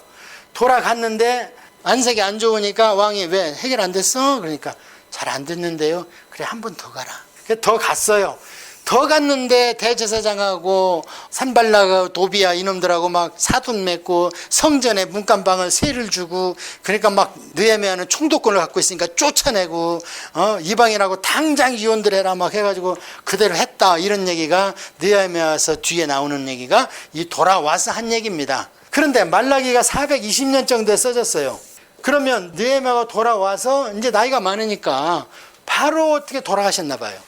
돌아갔는데 안색이 안 좋으니까 왕이 왜 해결 안 됐어? 그러니까 잘 안 됐는데요. 그래, 한 번 더 가라. 더 갔어요. 더 갔는데 대제사장하고 산발라가 도비야 이놈들하고 막 사돈 맺고 성전에 문간방을 세를 주고, 그러니까 막 느헤미야는 총독권을 갖고 있으니까 쫓아내고 이방인하고 당장 이혼들 해라 막 해가지고 그대로 했다, 이런 얘기가 느헤미야서 뒤에 나오는 얘기가 이 돌아와서 한 얘기입니다. 그런데 말라기가 420년 정도에 써졌어요. 그러면 느헤미야가 돌아와서 이제 나이가 많으니까 바로 어떻게 돌아가셨나 봐요.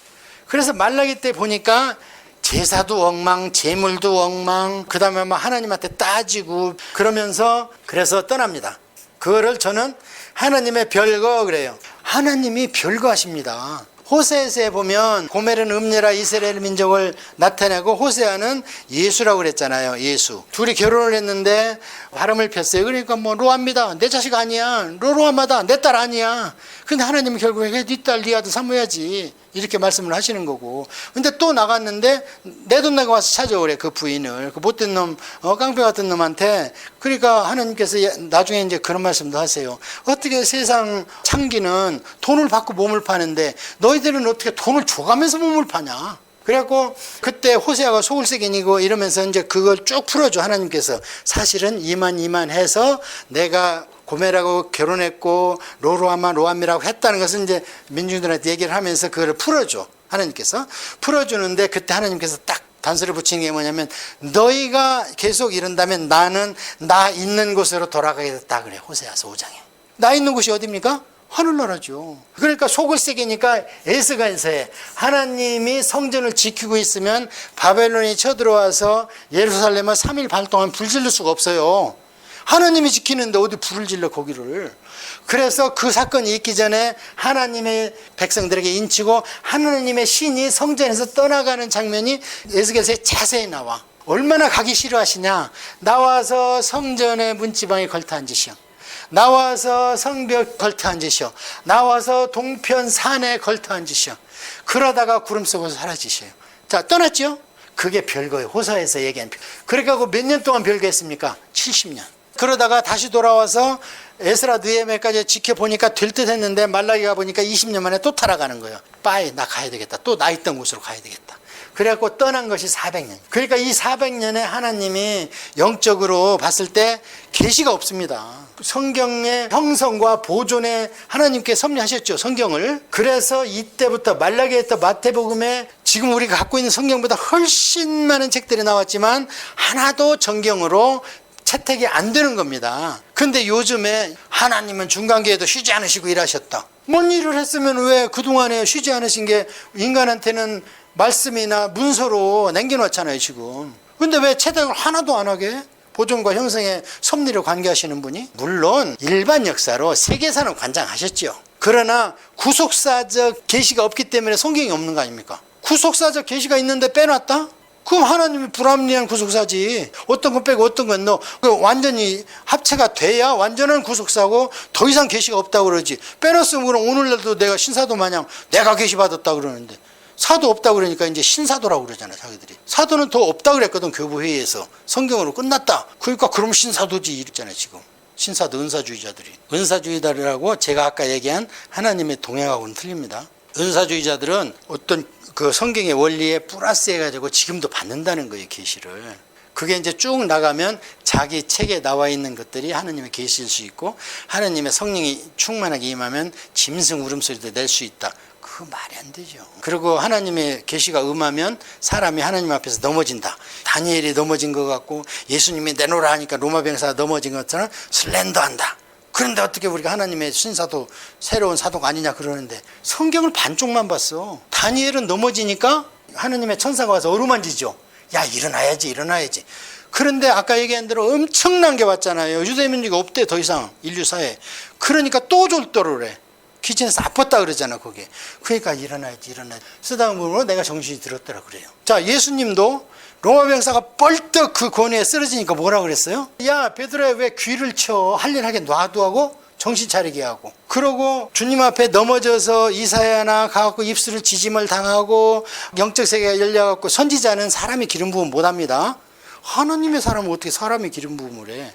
그래서 말라기 때 보니까 제사도 엉망, 재물도 엉망, 그 다음에 막 하나님한테 따지고 그러면서 그래서 떠납니다. 그거를 저는 하나님의 별거 그래요. 하나님이 별거 하십니다. 호세아서에 보면 고멜은 음녀라 이스라엘 민족을 나타내고 호세아는 예수라고 그랬잖아요. 예수. 둘이 결혼을 했는데 바람을 폈어요. 그러니까 뭐 로암이다, 내 자식 아니야. 로로암마다 내 딸 아니야. 근데 하나님은 결국에 네 딸, 네 아들 삼어야지, 이렇게 말씀을 하시는 거고. 근데 또 나갔는데 내 돈 내고 와서 찾아오래, 그 부인을. 그 못된 놈, 깡패 같은 놈한테. 그러니까 하나님께서 나중에 이제 그런 말씀도 하세요. 어떻게 세상 창기는 돈을 받고 몸을 파는데 너희들은 어떻게 돈을 줘가면서 몸을 파냐. 그래갖고 그때 호세아가 속을새기고 이러면서 이제 그걸 쭉 풀어줘. 하나님께서 사실은 이만 해서 내가 고멜하고 결혼했고 로암이라고 했다는 것은 이제 민중들한테 얘기를 하면서 그걸 풀어줘. 하나님께서 풀어주는데 그때 하나님께서 딱 단서를 붙이는 게 뭐냐면 너희가 계속 이런다면 나는 나 있는 곳으로 돌아가겠다 그래. 호세아서 5장에. 나 있는 곳이 어디입니까? 하늘나라죠. 그러니까 속을 새기니까 에스가에서에 하나님이 성전을 지키고 있으면 바벨론이 쳐들어와서 예루살렘을 3일 반 동안 불질를 수가 없어요. 하나님이 지키는데 어디 불을 질러 거기를. 그래서 그 사건이 있기 전에 하나님의 백성들에게 인치고 하나님의 신이 성전에서 떠나가는 장면이 에스겔서에 자세히 나와. 얼마나 가기 싫어하시냐. 나와서 성전의 문지방에 걸터 앉으시오. 나와서 성벽 걸터 앉으시오. 나와서 동편 산에 걸터 앉으시오. 그러다가 구름 속에서 사라지셔요. 자, 떠났죠? 그게 별거예요. 호사에서 얘기한 별. 그러니까 몇 년 동안 별거했습니까? 70년. 그러다가 다시 돌아와서 에스라 느헤미야까지 지켜보니까 될 듯 했는데 말라기가 보니까 20년 만에 또 타락하는 거예요. 빠이, 나 가야 되겠다. 또 나 있던 곳으로 가야 되겠다. 그래갖고 떠난 것이 400년. 그러니까 이 400년에 하나님이 영적으로 봤을 때 계시가 없습니다. 성경의 형성과 보존에 하나님께 섭리하셨죠, 성경을. 그래서 이때부터 말라기에부터 마태복음에 지금 우리가 갖고 있는 성경보다 훨씬 많은 책들이 나왔지만 하나도 정경으로 채택이 안 되는 겁니다. 근데 요즘에 하나님은 중간기에도 쉬지 않으시고 일하셨다. 뭔 일을 했으면 왜 그동안에 쉬지 않으신 게 인간한테는 말씀이나 문서로 남겨놓잖아요, 지금. 근데 왜 채택을 하나도 안 하게? 보존과 형성의 섭리를 관계하시는 분이? 물론 일반 역사로 세계사는 관장하셨죠. 그러나 구속사적 계시가 없기 때문에 성경이 없는 거 아닙니까? 구속사적 계시가 있는데 빼놨다? 그럼 하나님이 불합리한 구속사지. 어떤 건 빼고 어떤 건 넣어. 완전히 합체가 돼야 완전한 구속사고 더 이상 계시가 없다고 그러지. 빼놨으면 그럼 오늘날도 내가 신사도 마냥 내가 계시 받았다 그러는데 사도 없다고 그러니까 이제 신사도라고 그러잖아요, 자기들이. 사도는 더 없다고 그랬거든, 교부회의에서. 성경으로 끝났다. 그러니까 그럼 신사도지 이랬잖아요, 지금. 신사도 은사주의자들이. 은사주의자들하고 제가 아까 얘기한 하나님의 동행하고는 틀립니다. 은사주의자들은 어떤 그 성경의 원리에 플러스 해가지고 지금도 받는다는 거예요, 계시를. 그게 이제 쭉 나가면 자기 책에 나와 있는 것들이 하나님의 계시일 수 있고 하나님의 성령이 충만하게 임하면 짐승 울음소리도 낼 수 있다. 그 말이 안 되죠. 그리고 하나님의 계시가 음하면 사람이 하나님 앞에서 넘어진다. 다니엘이 넘어진 것 같고 예수님이 내놓으라 하니까 로마 병사가 넘어진 것처럼 슬렌더한다. 그런데 어떻게 우리가 하나님의 신사도 새로운 사도가 아니냐 그러는데 성경을 반쪽만 봤어. 다니엘은 넘어지니까 하나님의 천사가 와서 어루만지죠. 야, 일어나야지. 그런데 아까 얘기한 대로 엄청난 게 왔잖아요. 유대민족이 없대, 더 이상 인류 사회에. 그러니까 또 졸도를 해. 기진에서 아팠다 그러잖아, 거기에. 그러니까 일어나야지. 쓰다 보면 내가 정신이 들었더라 그래요. 자, 예수님도 로마 병사가 뻘떡 그 권위에 쓰러지니까 뭐라 그랬어요? 야, 베드로야, 왜 귀를 쳐? 할 일 하게 놔두하고 정신 차리게 하고. 그러고 주님 앞에 넘어져서 이사야나 가갖고 입술을 지짐을 당하고 영적 세계가 열려갖고 선지자는 사람이 기름 부음 못합니다. 하나님의 사람은 어떻게 사람이 기름 부음을 해?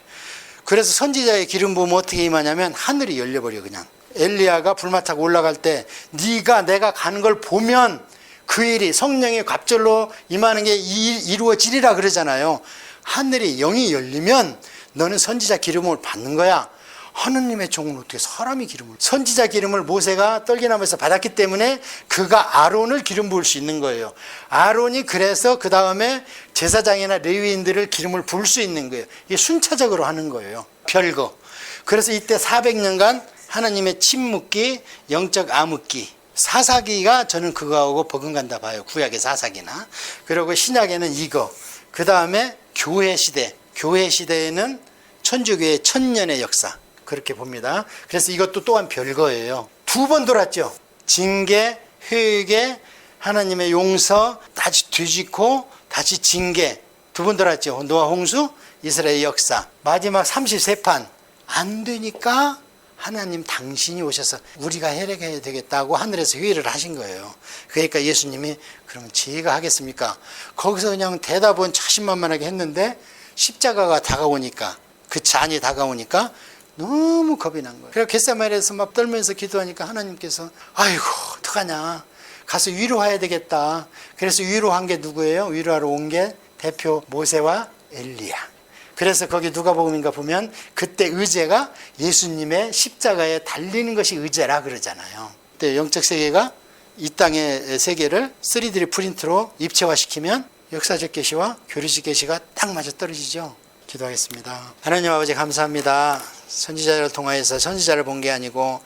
그래서 선지자의 기름 부음은 어떻게 임하냐면 하늘이 열려버려 그냥. 엘리야가 불 타고 올라갈 때 네가 내가 가는 걸 보면 그 일이 성령의 갑절로 임하는 게 이루어지리라 그러잖아요. 하늘이 영이 열리면 너는 선지자 기름을 받는 거야. 하느님의 종은 어떻게 사람이 기름을, 선지자 기름을 모세가 떨기나무에서 받았기 때문에 그가 아론을 기름 부을 수 있는 거예요. 아론이 그래서 그 다음에 제사장이나 레위인들을 기름을 부을 수 있는 거예요. 이게 순차적으로 하는 거예요. 별거. 그래서 이때 400년간 하나님의 침묵기, 영적 암흑기, 사사기가 저는 그거하고 버금간다 봐요. 구약의 사사기나. 그리고 신약에는 이거. 그 다음에 교회 시대. 교회 시대에는 천주교의 1000년의 역사. 그렇게 봅니다. 그래서 이것도 또한 별거예요. 2번 돌았죠. 징계, 회개, 하나님의 용서, 다시 뒤집고, 다시 징계. 2번 돌았죠. 노아 홍수, 이스라엘 역사. 마지막 33판. 안 되니까 하나님 당신이 오셔서 우리가 해결해야 되겠다고 하늘에서 회의를 하신 거예요. 그러니까 예수님이 그러면 제가 하겠습니까? 거기서 그냥 대답은 자신만만하게 했는데 십자가가 다가오니까, 그 잔이 다가오니까 너무 겁이 난 거예요. 그래서 겟세마네에서 막 떨면서 기도하니까 하나님께서 아이고 어떡하냐, 가서 위로해야 되겠다. 그래서 위로한 게 누구예요? 위로하러 온 게 대표 모세와 엘리야. 그래서 거기 누가복음인가 보면 그때 의제가 예수님의 십자가에 달리는 것이 의제라 그러잖아요. 그때 영적 세계가 이 땅의 세계를 3D 프린트로 입체화시키면 역사적 계시와 교리적 계시가 딱 맞아 떨어지죠. 기도하겠습니다. 하나님 아버지 감사합니다. 선지자를 통하여서 선지자를 본 게 아니고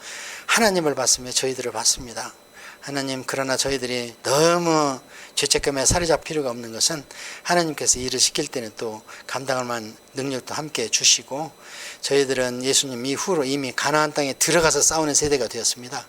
하나님을 봤으며 저희들을 봤습니다. 하나님, 그러나 저희들이 너무 죄책감에 사로잡힐 필요가 없는 것은 하나님께서 일을 시킬 때는 또 감당할 만한 능력도 함께 주시고, 저희들은 예수님 이후로 이미 가나안 땅에 들어가서 싸우는 세대가 되었습니다.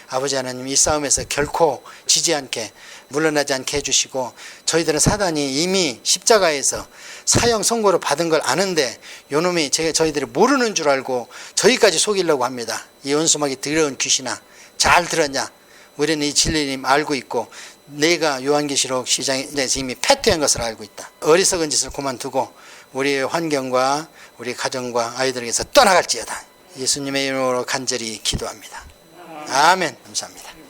아버지 하나님, 이 싸움에서 결코 지지 않게 물러나지 않게 해주시고, 저희들은 사단이 이미 십자가에서 사형 선고를 받은 걸 아는데 요놈이 저희들이 모르는 줄 알고 저희까지 속이려고 합니다. 이 원수막이 더러운 귀신아, 잘 들었냐? 우리는 이 진리를 알고 있고 내가 요한계시록 시장에서 이미 패퇴한 것을 알고 있다. 어리석은 짓을 그만두고 우리의 환경과 우리 가정과 아이들에게서 떠나갈지어다. 예수님의 이름으로 간절히 기도합니다. 아멘. 감사합니다.